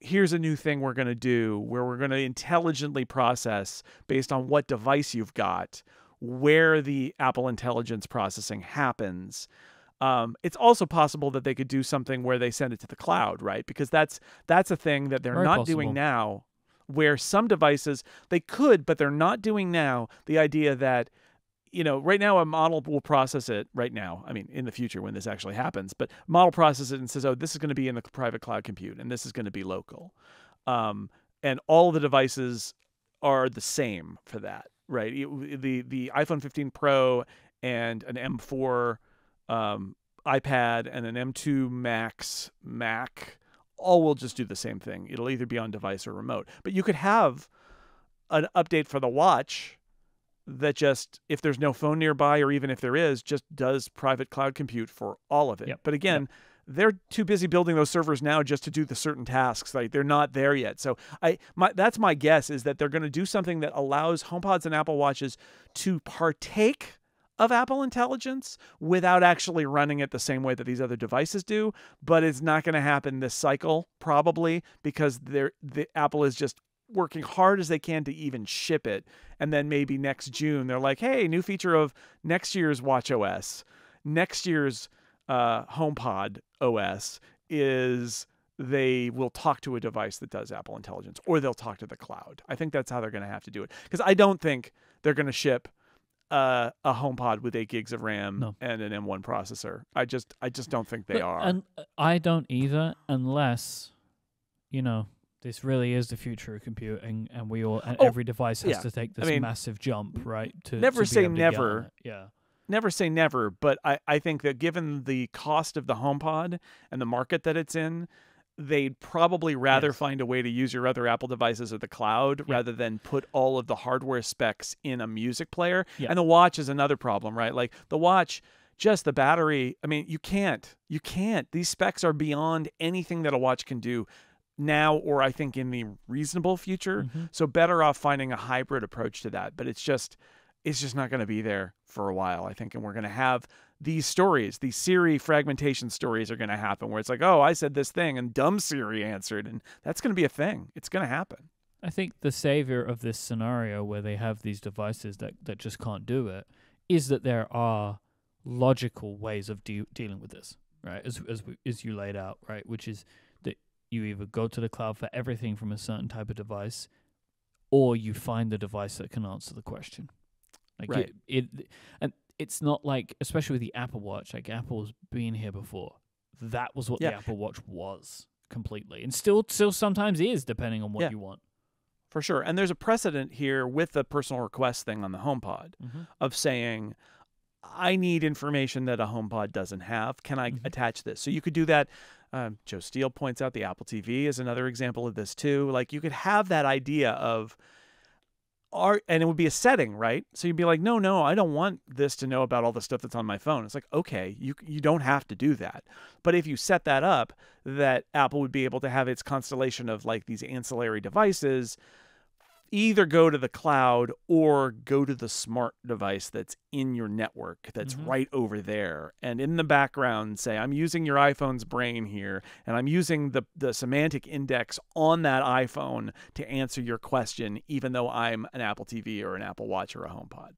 here's a new thing we're going to do where we're going to intelligently process based on what device you've got, where the Apple Intelligence processing happens. It's also possible that they could do something where they send it to the cloud, right? Because that's a thing that they're not doing now, where some devices, they could, but they're not doing now. The idea that, right now a model will process it right now. I mean, in the future when this actually happens, but model processes it and says, oh, this is going to be in the private cloud compute and this is going to be local. And all the devices are the same for that. Right, the iPhone 15 Pro and an M4 iPad and an M2 Max Mac all will just do the same thing. It'll either be on device or remote. But you could have an update for the watch that just, if there's no phone nearby or even if there is, just does private cloud compute for all of it. Yep. But again, they're too busy building those servers now just to do the certain tasks. Like they're not there yet. So that's my guess, is that they're going to do something that allows HomePods and Apple Watches to partake of Apple Intelligence without actually running it the same way that these other devices do. But it's not going to happen this cycle, probably, because the Apple is just working hard as they can to even ship it. And then maybe next June, they're like, hey, new feature of next year's watchOS, next year's HomePod OS is they will talk to a device that does Apple Intelligence, or they'll talk to the cloud. I think that's how they're going to have to do it, because I don't think they're going to ship a HomePod with 8 gigs of RAM and an M1 processor. I just don't think they are. And I don't either, unless this really is the future of computing, and every device has to take this massive jump, right? Never say never. Yeah. Never say never, but I think that given the cost of the HomePod and the market that it's in, they'd probably rather Yes. find a way to use your other Apple devices or the cloud rather than put all of the hardware specs in a music player. Yeah. And the watch is another problem, right? Like the watch, just the battery. I mean, you can't. These specs are beyond anything that a watch can do now, or I think in the reasonable future. Mm-hmm. So better off finding a hybrid approach to that. But it's just not going to be there for a while, I think. And we're going to have these stories, these Siri fragmentation stories are going to happen where it's like, oh, I said this thing and dumb Siri answered. And that's going to be a thing. It's going to happen. I think the savior of this scenario where they have these devices that just can't do it is that there are logical ways of dealing with this, right? As you laid out, right? Which is that you either go to the cloud for everything from a certain type of device, or you find the device that can answer the question. Like right. And it's not like, especially with the Apple Watch, like Apple's been here before. That was what the Apple Watch was completely, and still sometimes is, depending on what you want. For sure. And there's a precedent here with the personal request thing on the HomePod of saying, I need information that a HomePod doesn't have. Can I attach this? So you could do that. Joe Steele points out the Apple TV is another example of this too. Like you could have that idea of, and it would be a setting, right? So you'd be like, no, I don't want this to know about all the stuff that's on my phone. It's like, okay, you don't have to do that. But if you set that up, that Apple would be able to have its constellation of like these ancillary devices either go to the cloud or go to the smart device that's in your network that's right over there. And in the background say, I'm using your iPhone's brain here, and I'm using the semantic index on that iPhone to answer your question, even though I'm an Apple TV or an Apple Watch or a HomePod.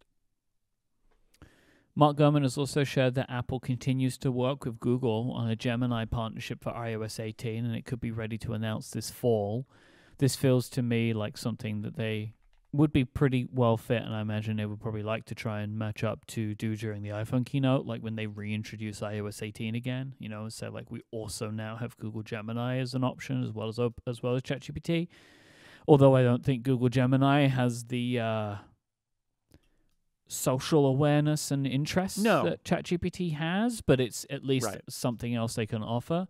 Mark Gurman has also shared that Apple continues to work with Google on a Gemini partnership for iOS 18, and it could be ready to announce this fall. This feels to me like something that they would be pretty well fit, and I imagine they would probably like to try and match up to do during the iPhone keynote, like when they reintroduce iOS 18 again, so like we also now have Google Gemini as an option as well as ChatGPT. Although I don't think Google Gemini has the social awareness and interest that ChatGPT has, but it's at least something else they can offer.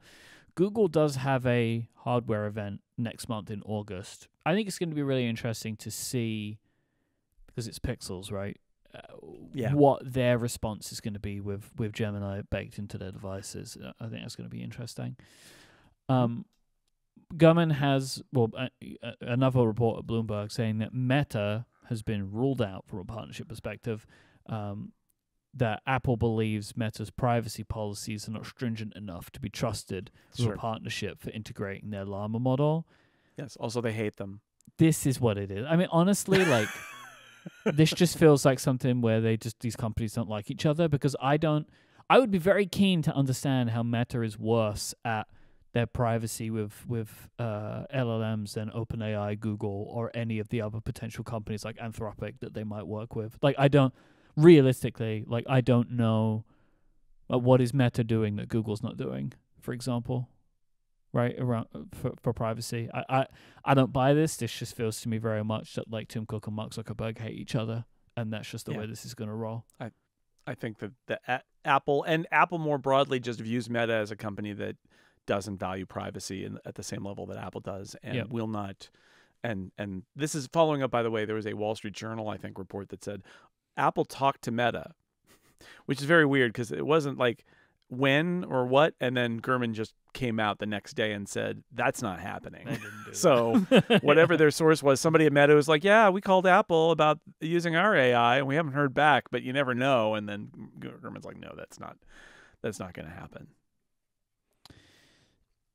Google does have a hardware event next month in August. I think it's going to be really interesting to see, because it's Pixels, right? What their response is going to be with Gemini baked into their devices. I think that's going to be interesting. Gurman has another report at Bloomberg saying that Meta has been ruled out from a partnership perspective. That Apple believes Meta's privacy policies are not stringent enough to be trusted through a partnership for integrating their Llama model. Yes, also they hate them. This is what it is. I mean, honestly, like, this just feels like something where these companies don't like each other, because I would be very keen to understand how Meta is worse at their privacy with LLMs than OpenAI, Google, or any of the other potential companies like Anthropic that they might work with. Like, realistically, like, I don't know what is Meta doing that Google's not doing, for example, right, around for privacy. I don't buy this. This just feels to me very much that like Tim Cook and Mark Zuckerberg hate each other, and that's just the way this is going to roll. I think that Apple more broadly just views Meta as a company that doesn't value privacy at the same level that Apple does, and will not. And this is following up, by the way, there was a Wall Street Journal, I think, report that said Apple talked to Meta, which is very weird because it wasn't like when or what, and then Gurman just came out the next day and said that's not happening. So whatever their source was, somebody at Meta was like, yeah, we called Apple about using our AI and we haven't heard back, but you never know. And then Gurman's like, no, that's not going to happen.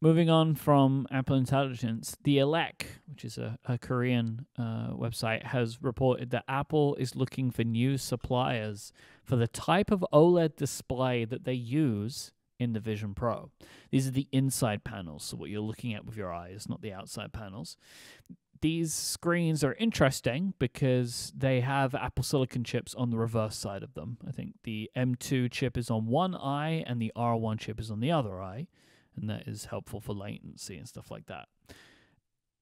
Moving on from Apple Intelligence, the Elec, which is a Korean website, has reported that Apple is looking for new suppliers for the type of OLED display that they use in the Vision Pro. These are the inside panels, so what you're looking at with your eyes, not the outside panels. These screens are interesting because they have Apple Silicon chips on the reverse side of them. I think the M2 chip is on one eye and the R1 chip is on the other eye. And that is helpful for latency and stuff like that.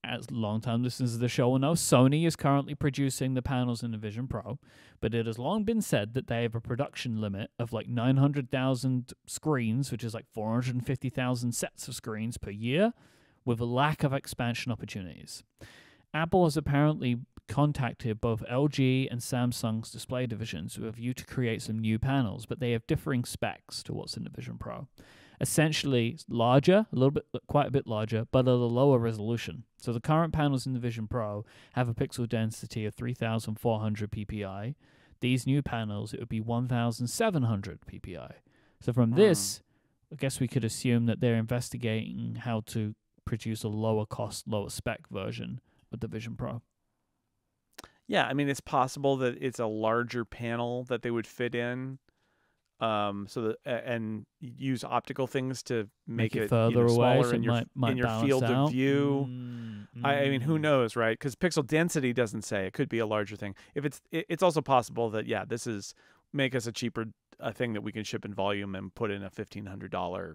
As long-time listeners of the show will know, Sony is currently producing the panels in the Vision Pro, but it has long been said that they have a production limit of like 900,000 screens, which is like 450,000 sets of screens per year, with a lack of expansion opportunities. Apple has apparently contacted both LG and Samsung's display divisions with a view to create some new panels, but they have differing specs to what's in the Vision Pro. Essentially larger, quite a bit larger, but at a lower resolution. So the current panels in the Vision Pro have a pixel density of 3,400 ppi. These new panels, it would be 1,700 ppi. So from this, I guess we could assume that they're investigating how to produce a lower cost, lower spec version of the Vision Pro. Yeah, I mean, it's possible that it's a larger panel that they would fit in, so that and use optical things to make it further away, smaller so in your field out. of view. I mean, who knows, right? Because pixel density doesn't say. It could be a larger thing. If it's also possible that this is make us a cheaper thing that we can ship in volume and put in a $1,500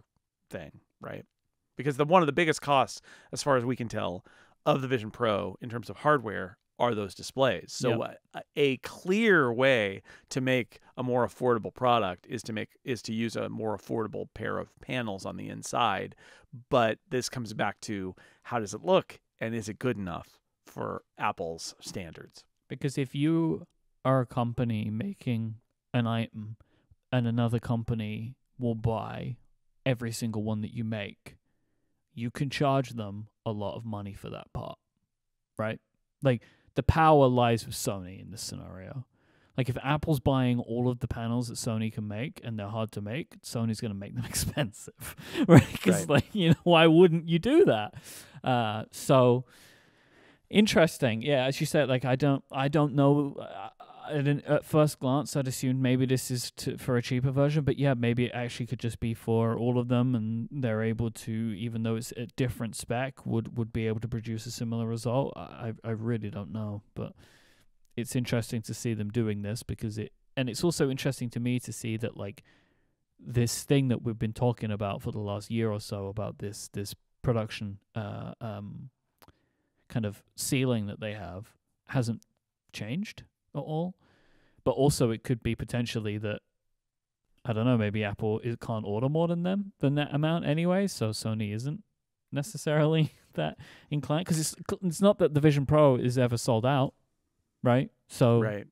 thing, right? Because one of the biggest costs, as far as we can tell, of the Vision Pro in terms of hardware are those displays. So a clear way to make a more affordable product is to use a more affordable pair of panels on the inside. But this comes back to, how does it look, and is it good enough for Apple's standards? Because if you are a company making an item and another company will buy every single one that you make, you can charge them a lot of money for that part, right? Like, the power lies with Sony in this scenario. Like, if Apple's buying all of the panels that Sony can make and they're hard to make, Sony's going to make them expensive, right? Because, why wouldn't you do that? So interesting. Yeah, as you said, I don't know. At first glance, I'd assumed maybe this is for a cheaper version, but maybe it actually could just be for all of them, and they're able to, even though it's a different spec, would be able to produce a similar result. I really don't know, but it's interesting to see them doing this, and it's also interesting to me to see that this thing that we've been talking about for the last year or so, about this production kind of ceiling that they have, hasn't changed at all. But also it could be potentially that, I don't know, maybe Apple can't order more than that amount anyway, so Sony isn't necessarily that inclined, because it's not that the Vision Pro is ever sold out, right? So right.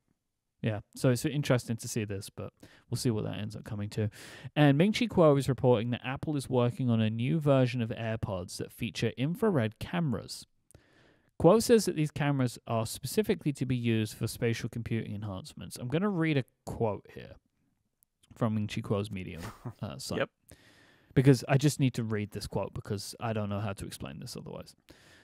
Yeah, so it's interesting to see this, but we'll see what that ends up coming to. And Ming-Chi Kuo is reporting that Apple is working on a new version of AirPods that feature infrared cameras. Kuo says that these cameras are specifically to be used for spatial computing enhancements. I'm going to read a quote here from Ming-Chi Kuo's Medium site. Yep. Because I just need to read this quote because I don't know how to explain this otherwise.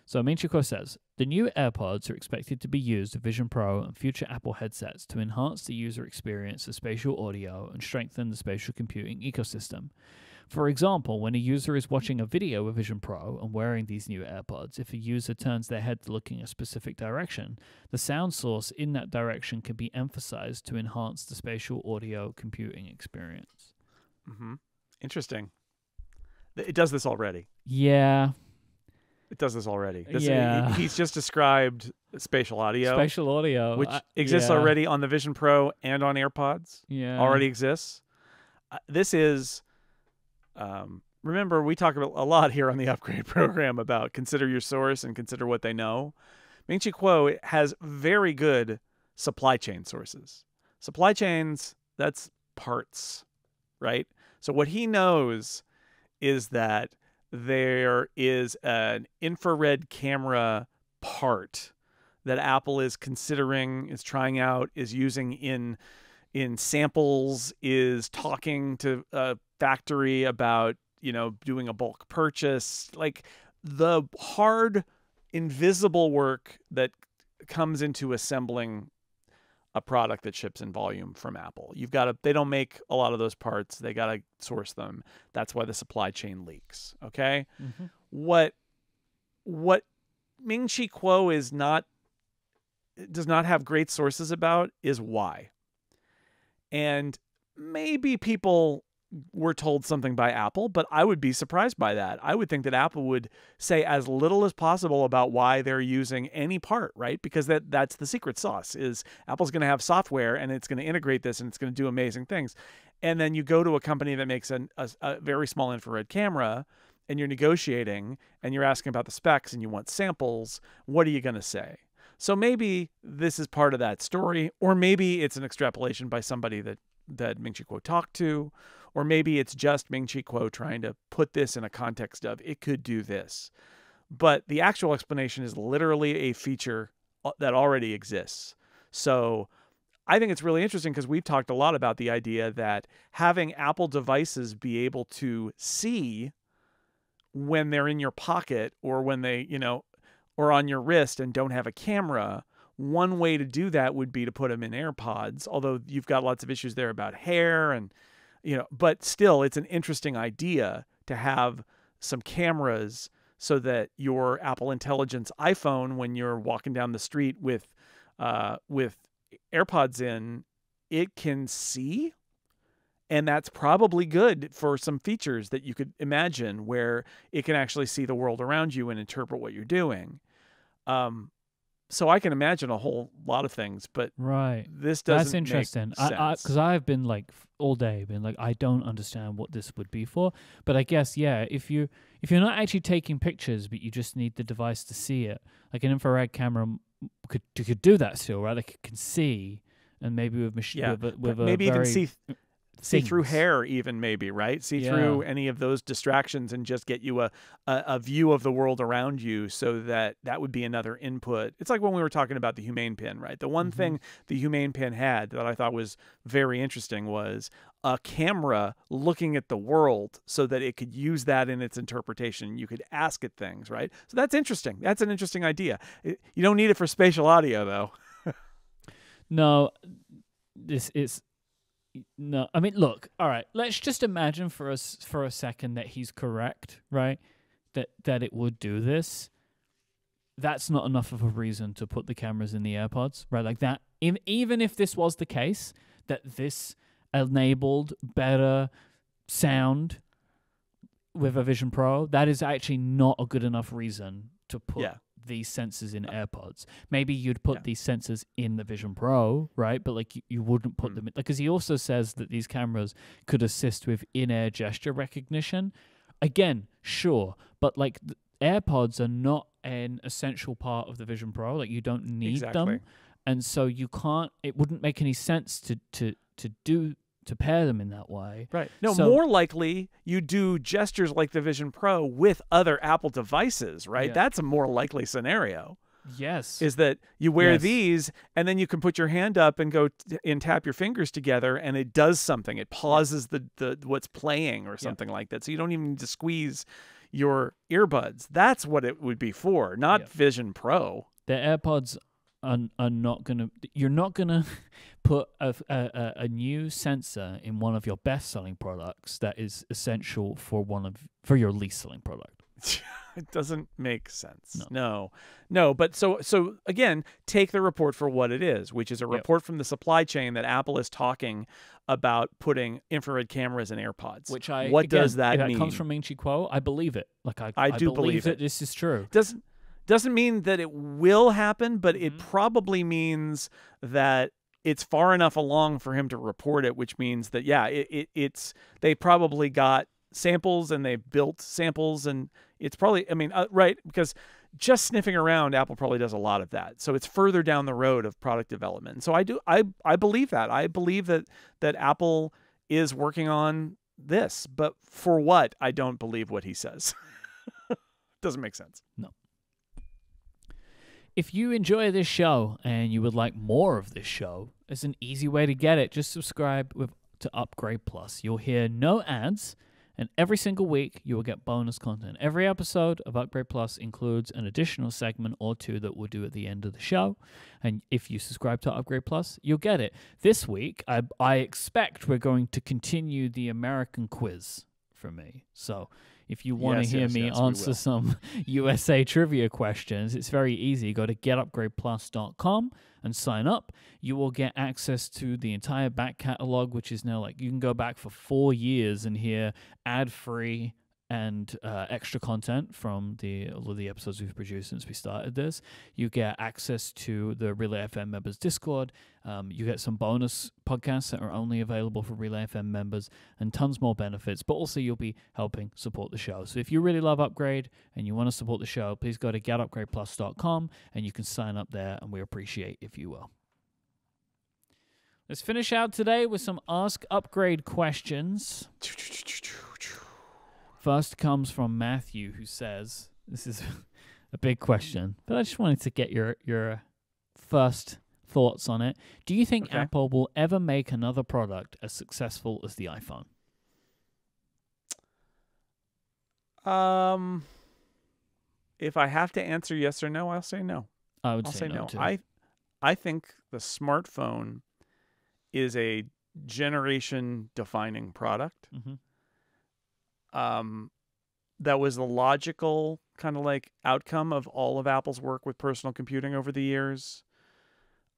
So Ming-Chi Kuo says, the new AirPods are expected to be used with Vision Pro and future Apple headsets to enhance the user experience of spatial audio and strengthen the spatial computing ecosystem. For example, when a user is watching a video with Vision Pro and wearing these new AirPods, if a user turns their head looking a specific direction, the sound source in that direction can be emphasized to enhance the spatial audio computing experience. Mm-hmm. Interesting. It does this already. Yeah. It does this already. He's just described spatial audio. Spatial audio. Which exists already on the Vision Pro and on AirPods. Yeah. Already exists. This is... remember, we talk about a lot here on the Upgrade program about consider your source and consider what they know. Ming-Chi Kuo has very good supply chain sources. Supply chains, that's parts, right? So what he knows is that there is an infrared camera part that Apple is considering, is trying out, is using in samples, is talking to a factory about, doing a bulk purchase. Like, the hard, invisible work that comes into assembling a product that ships in volume from Apple. They don't make a lot of those parts. They got to source them. That's why the supply chain leaks. Okay. Mm-hmm. What Ming-Chi Kuo does not have great sources about is why. And maybe people were told something by Apple, but I would be surprised by that. I would think that Apple would say as little as possible about why they're using any part, right? Because that's the secret sauce, is Apple's going to have software and it's going to integrate this and it's going to do amazing things. And then you go to a company that makes a very small infrared camera and you're negotiating and you're asking about the specs and you want samples, what are you going to say? So maybe this is part of that story, or maybe it's an extrapolation by somebody that Ming-Chi Kuo talked to, or maybe it's just Ming-Chi Kuo trying to put this in a context of it could do this. But the actual explanation is literally a feature that already exists. So I think it's really interesting because we've talked a lot about the idea that having Apple devices be able to see when they're in your pocket or when they, or on your wrist and don't have a camera, one way to do that would be to put them in AirPods, although you've got lots of issues there about hair and, but still it's an interesting idea to have some cameras so that your Apple Intelligence iPhone, when you're walking down the street with AirPods in, it can see. And that's probably good for some features that you could imagine where it can actually see the world around you and interpret what you're doing. So I can imagine a whole lot of things, but this doesn't That's interesting. make sense. Because I've been like all day been like, I don't understand what this would be for. But I guess, yeah, if you're not actually taking pictures, but you just need the device to see it, like an infrared camera could do that still, right? Like it can see, and maybe with maybe even see through hair, even maybe, right? See through any of those distractions and just get you a view of the world around you, so that would be another input. It's like when we were talking about the Humane Pin, right? The one thing the Humane Pin had that I thought was very interesting was a camera looking at the world so that it could use that in its interpretation. You could ask it things, right? So that's interesting. That's an interesting idea. You don't need it for spatial audio, though. No, no, I mean, look, all right, let's just imagine for a second that he's correct, right? That it would do this. That's not enough of a reason to put the cameras in the AirPods, right? Like that, even if this was the case, that this enabled better sound with a Vision Pro, that is actually not a good enough reason to put these sensors in AirPods. Maybe you'd put these sensors in the Vision Pro, right? But like you wouldn't put them in, because he also says that these cameras could assist with in-air gesture recognition. Again, sure, but like AirPods are not an essential part of the Vision Pro. Like you don't need them, and so you can't. It wouldn't make any sense to pair them in that way. Right. No, more likely you do gestures like the Vision Pro with other Apple devices, right? Yeah. That's a more likely scenario. Yes. Is that you wear these and then you can put your hand up and go and tap your fingers together and it does something. It pauses the what's playing or something like that. So you don't even need to squeeze your earbuds. That's what it would be for, not Vision Pro. The AirPods are not gonna. You're not gonna put a new sensor in one of your best-selling products that is essential for your least-selling product. It doesn't make sense. No. But so again, take the report for what it is, which is a report from the supply chain that Apple is talking about putting infrared cameras in AirPods. What does that mean? That comes from Ming-Chi Kuo. I believe it. Like I do believe that this is true. Doesn't mean that it will happen, but it probably means that it's far enough along for him to report it, which means that it's they probably got samples and they built samples, and it's probably right, because just sniffing around, Apple probably does a lot of that. So it's further down the road of product development. So I believe that. I believe that Apple is working on this, but for what? I don't believe what he says. Doesn't make sense. No. If you enjoy this show and you would like more of this show, there's an easy way to get it. Just subscribe to Upgrade Plus. You'll hear no ads, and every single week you will get bonus content. Every episode of Upgrade Plus includes an additional segment or two that we'll do at the end of the show. And if you subscribe to Upgrade Plus, you'll get it. This week, I expect we're going to continue the American quiz for me. So if you want to hear me answer some USA trivia questions, it's very easy. Go to getupgradeplus.com and sign up. You will get access to the entire back catalog, which is now like you can go back for 4 years and hear ad-free and extra content from all of the episodes we've produced since we started this. You get access to the Relay FM members Discord. You get some bonus podcasts that are only available for Relay FM members, and tons more benefits. But also you'll be helping support the show. So if you really love Upgrade and you want to support the show, please go to getupgradeplus.com and you can sign up there, and we appreciate if you will. Let's finish out today with some Ask Upgrade questions. First comes from Matthew, who says, this is a big question, but I just wanted to get your first thoughts on it. Do you think Apple will ever make another product as successful as the iPhone? If I have to answer yes or no, I'll say no. I'll say no too. I think the smartphone is a generation-defining product. Mm-hmm. That was the logical kind of like outcome of all of Apple's work with personal computing over the years.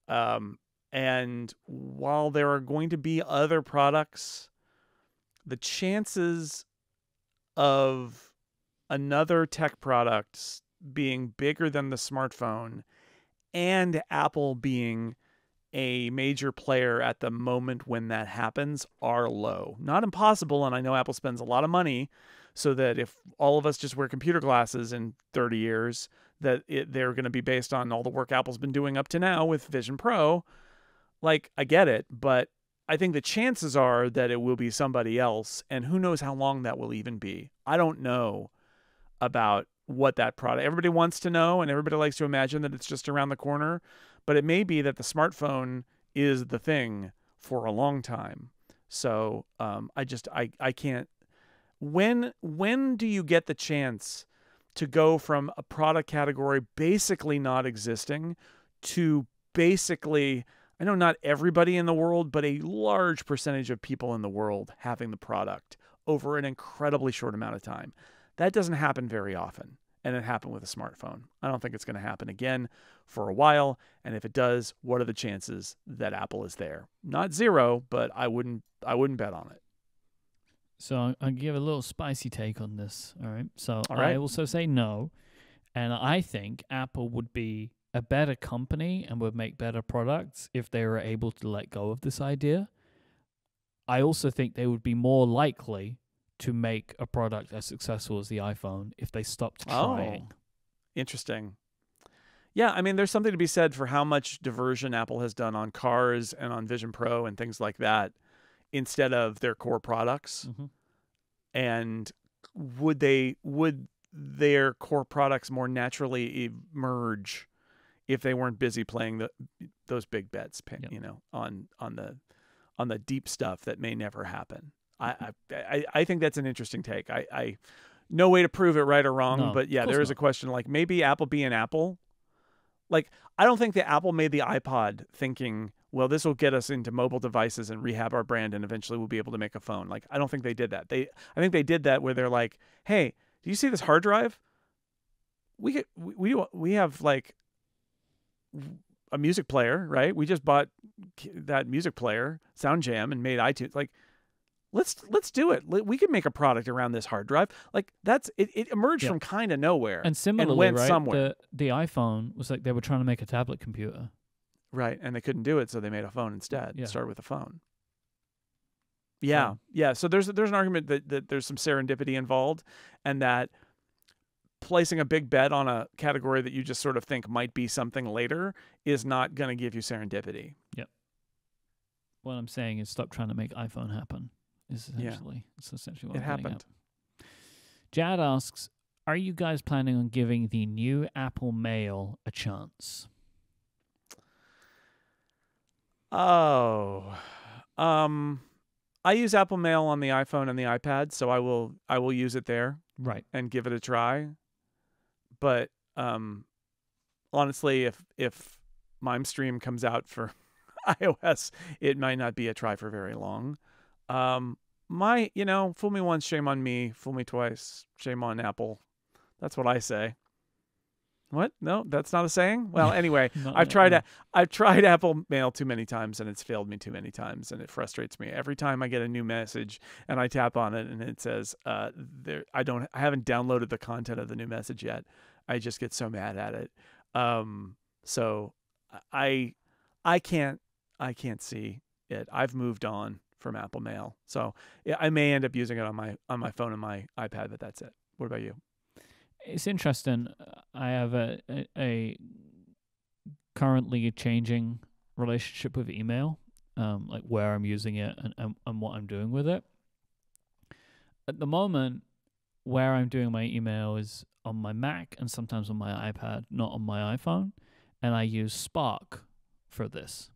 And while there are going to be other products, the chances of another tech product being bigger than the smartphone and Apple being a major player at the moment when that happens are low. Not impossible, and I know Apple spends a lot of money so that if all of us just wear computer glasses in 30 years, that they're going to be based on all the work Apple's been doing up to now with Vision Pro. Like, I get it, but I think the chances are that it will be somebody else, and who knows how long that will even be. I don't know about what that product... Everybody wants to know, and everybody likes to imagine that it's just around the corner, but it may be that the smartphone is the thing for a long time. So I can't... When do you get the chance to go from a product category basically not existing to basically, I know not everybody in the world, but a large percentage of people in the world having the product over an incredibly short amount of time? That doesn't happen very often. And it happened with a smartphone. I don't think it's going to happen again for a while. And if it does, what are the chances that Apple is there? Not zero, but I wouldn't bet on it. So I'll give a little spicy take on this. All right. So all right. I also say no. And I think Apple would be a better company and would make better products if they were able to let go of this idea. I also think they would be more likely to make a product as successful as the iPhone if they stopped trying. Interesting. Yeah, I mean, there's something to be said for how much diversion Apple has done on cars and on Vision Pro and things like that instead of their core products. Mm-hmm. And would their core products more naturally emerge if they weren't busy playing those big bets, you know, on the deep stuff that may never happen? I think that's an interesting take. I no way to prove it right or wrong, but yeah, there is a question like maybe Apple being Apple. Like, I don't think that Apple made the iPod thinking, well, this will get us into mobile devices and rehab our brand and eventually we'll be able to make a phone. Like, I don't think they did that. I think they did that where they're like, hey, do you see this hard drive? We have like a music player, right? We just bought that music player, Sound Jam, and made iTunes. Like, let's do it. We could make a product around this hard drive. Like, it emerged from kind of nowhere and similarly, and went right, somewhere. The iPhone was like they were trying to make a tablet computer, right? And they couldn't do it, so they made a phone instead. Yeah. Started with a phone. Yeah, yeah. So there's an argument that there's some serendipity involved, and that placing a big bet on a category that you just sort of think might be something later is not going to give you serendipity. Yep. What I'm saying is stop trying to make iPhone happen. It's essentially what it happened. At. Jad asks, are you guys planning on giving the new Apple Mail a chance? Oh, I use Apple Mail on the iPhone and the iPad, so I will use it there, right, and give it a try. But honestly, if MimeStream comes out for iOS, it might not be a try for very long. Fool me once, shame on me. Fool me twice, shame on Apple. That's what I say. What? No, that's not a saying. Well, anyway, Not I've yet, tried no. I've tried Apple Mail too many times, and it's failed me too many times, and it frustrates me every time I get a new message and I tap on it and it says, I haven't downloaded the content of the new message yet. I just get so mad at it. So I can't see it. I've moved on from Apple Mail, so yeah, I may end up using it on my phone and my iPad, but that's it. What about you? It's interesting. I have a currently changing relationship with email, like where I'm using it and what I'm doing with it. At the moment, where I'm doing my email is on my Mac and sometimes on my iPad, not on my iPhone, and I use Spark for this.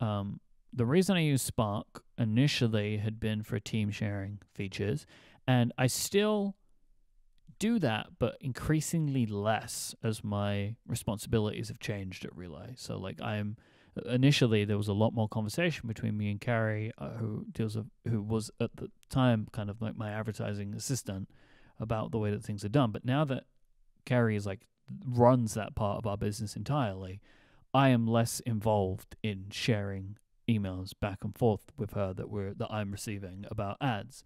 The reason I use Spark initially had been for team sharing features, and I still do that, but increasingly less as my responsibilities have changed at Relay. So like initially there was a lot more conversation between me and Carrie, who was at the time kind of like my advertising assistant, about the way that things are done. But now that Carrie is like runs that part of our business entirely, I am less involved in sharing emails back and forth with her that I'm receiving about ads.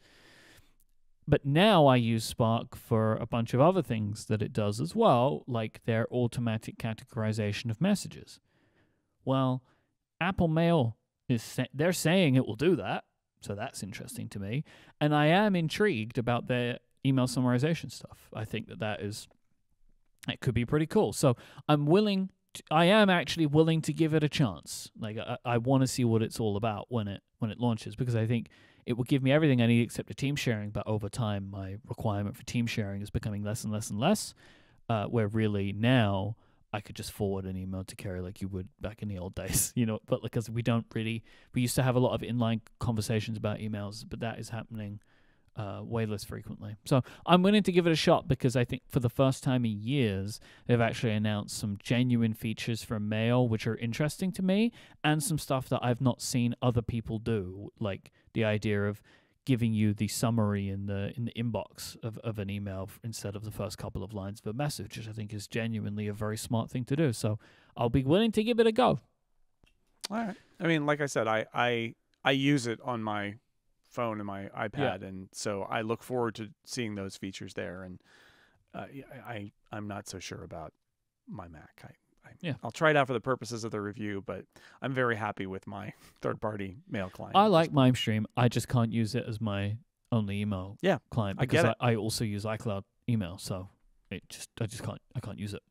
But now I use Spark for a bunch of other things that it does as well, like their automatic categorization of messages. Well, Apple Mail they're saying it will do that, so that's interesting to me. And I am intrigued about their email summarization stuff. I think it could be pretty cool. So I am actually willing to give it a chance. Like I want to see what it's all about when it launches, because I think it will give me everything I need except for team sharing. But over time, my requirement for team sharing is becoming less and less and less. Where really now I could just forward an email to Carrie like you would back in the old days, But because we used to have a lot of inline conversations about emails, but that is happening way less frequently. So I'm willing to give it a shot, because I think for the first time in years, they've actually announced some genuine features for Mail which are interesting to me, and some stuff that I've not seen other people do, like the idea of giving you the summary in the inbox of an email instead of the first couple of lines of a message, which I think is genuinely a very smart thing to do. So I'll be willing to give it a go. All right. I mean, like I said, I use it on my phone and my iPad, and so I look forward to seeing those features there. And I'm not so sure about my Mac. I'll try it out for the purposes of the review, but I'm very happy with my third-party mail client. I like MimeStream. I just can't use it as my only email client, because I also use iCloud email, so I can't use it.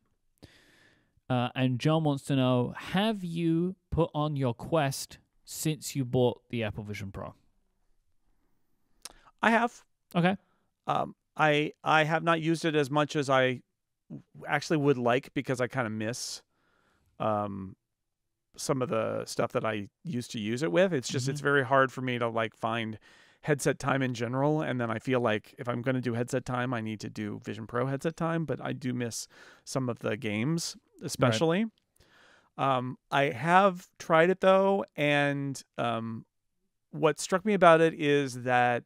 And John wants to know, have you put on your Quest since you bought the Apple Vision Pro? I have. Okay. I have not used it as much as I actually would like, because I kind of miss some of the stuff that I used to use it with. It's just it's very hard for me to like find headset time in general, and then I feel like if I'm going to do headset time, I need to do Vision Pro headset time, but I do miss some of the games, especially. Right. I have tried it though, and what struck me about it is that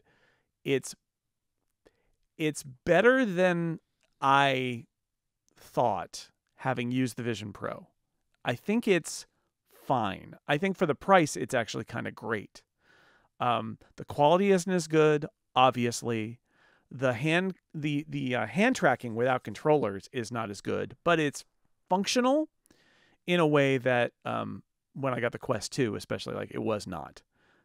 it's better than I thought, having used the Vision Pro. I think it's fine. I think for the price, it's actually kind of great. The quality isn't as good, obviously. The hand tracking without controllers is not as good, but it's functional in a way that when I got the Quest 2, especially, like, it was not.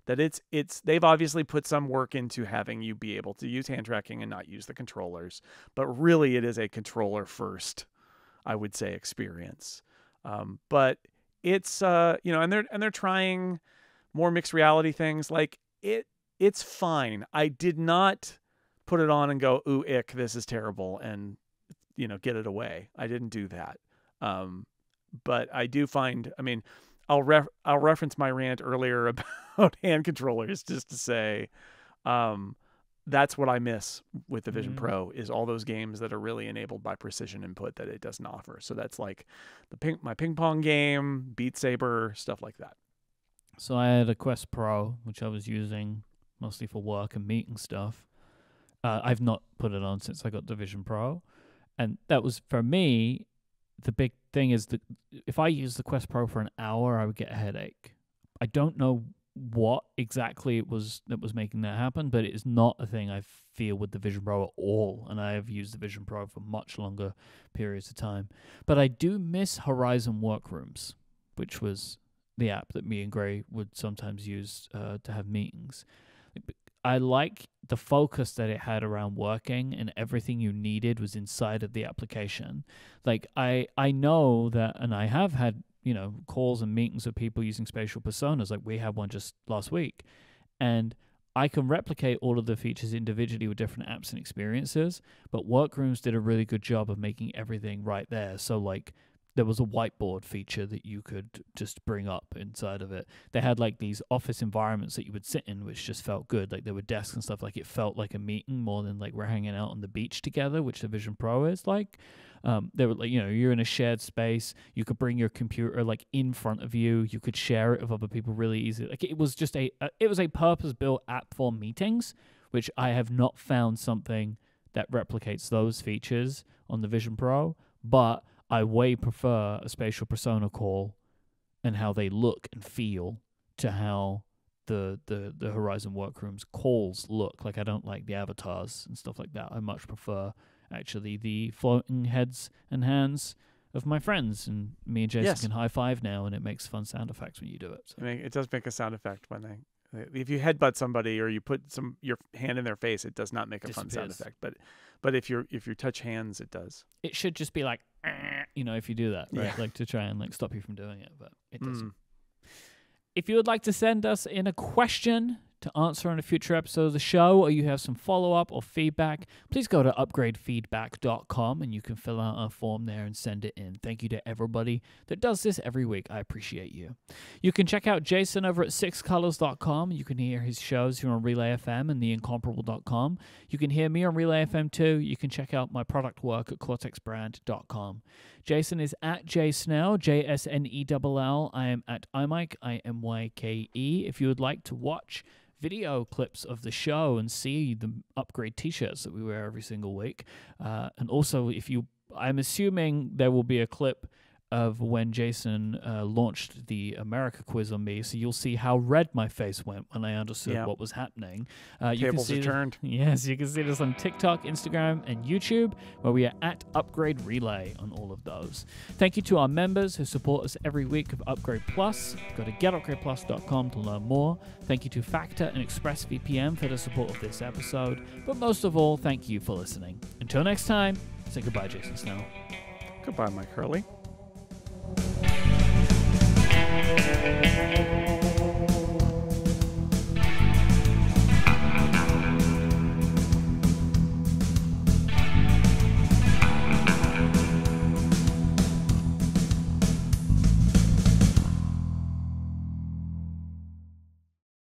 That they've obviously put some work into having you be able to use hand tracking and not use the controllers, but really it is a controller first, I would say, experience. But it's and they're trying more mixed reality things. Like it's fine. I did not put it on and go, ooh, ick, this is terrible, and get it away. I didn't do that. But I do find, I mean, I'll reference my rant earlier about hand controllers just to say, that's what I miss with the Vision Pro, is all those games that are really enabled by precision input that it doesn't offer. So that's like my ping pong game, Beat Saber, stuff like that. So I had a Quest Pro, which I was using mostly for work and meeting stuff. I've not put it on since I got the Vision Pro. And that was, for me, the big thing is that if I use the Quest Pro for an hour, I would get a headache. I don't know what exactly it was that was making that happen, but it is not a thing I feel with the Vision Pro at all, and I have used the Vision Pro for much longer periods of time. But I do miss Horizon Workrooms, which was the app that me and Gray would sometimes use to have meetings. I like the focus that it had around working, and everything you needed was inside of the application. Like, I know that, and I have had, calls and meetings with people using spatial personas. Like, we had one just last week, and I can replicate all of the features individually with different apps and experiences, but Workrooms did a really good job of making everything right there. So, like, there was a whiteboard feature that you could just bring up inside of it. They had like these office environments that you would sit in, which just felt good. Like, there were desks and stuff. Like, it felt like a meeting more than like we're hanging out on the beach together, which the Vision Pro is like. They were like, you're in a shared space. You could bring your computer like in front of you. You could share it with other people really easily. Like, it was just a purpose-built app for meetings, which I have not found something that replicates those features on the Vision Pro, but I way prefer a spatial persona call and how they look and feel to how the Horizon Workrooms calls look. Like, I don't like the avatars and stuff like that. I much prefer actually the floating heads and hands of my friends, and me and Jason can high five now, and it makes fun sound effects when you do it. So. I mean, it does make a sound effect when if you headbutt somebody or you put your hand in their face, it does not make a fun sound effect. But if you touch hands, it does. It should just be like, if you do that, right? Yeah. Like, to try and like stop you from doing it, but it doesn't. If you would like to send us in a question to answer on a future episode of the show, or you have some follow-up or feedback, please go to upgradefeedback.com and you can fill out a form there and send it in. Thank you to everybody that does this every week. I appreciate you. You can check out Jason over at sixcolors.com. You can hear his shows here on Relay FM and theincomparable.com. You can hear me on Relay FM too. You can check out my product work at cortexbrand.com. Jason is at jsnell, JSNELL. I am at imyke, IMYKE. If you would like to watch video clips of the show and see the Upgrade t-shirts that we wear every single week, and also I'm assuming there will be a clip of when Jason launched the America quiz on me, so you'll see how red my face went when I understood what was happening. Tables are turned. Yes, you can see this on TikTok, Instagram, and YouTube, where we are at Upgrade Relay on all of those. Thank you to our members who support us every week of Upgrade Plus. Go to getupgradeplus.com to learn more. Thank you to Factor and ExpressVPN for the support of this episode. But most of all, thank you for listening. Until next time, say goodbye, Jason Snell. Goodbye, Mike Hurley.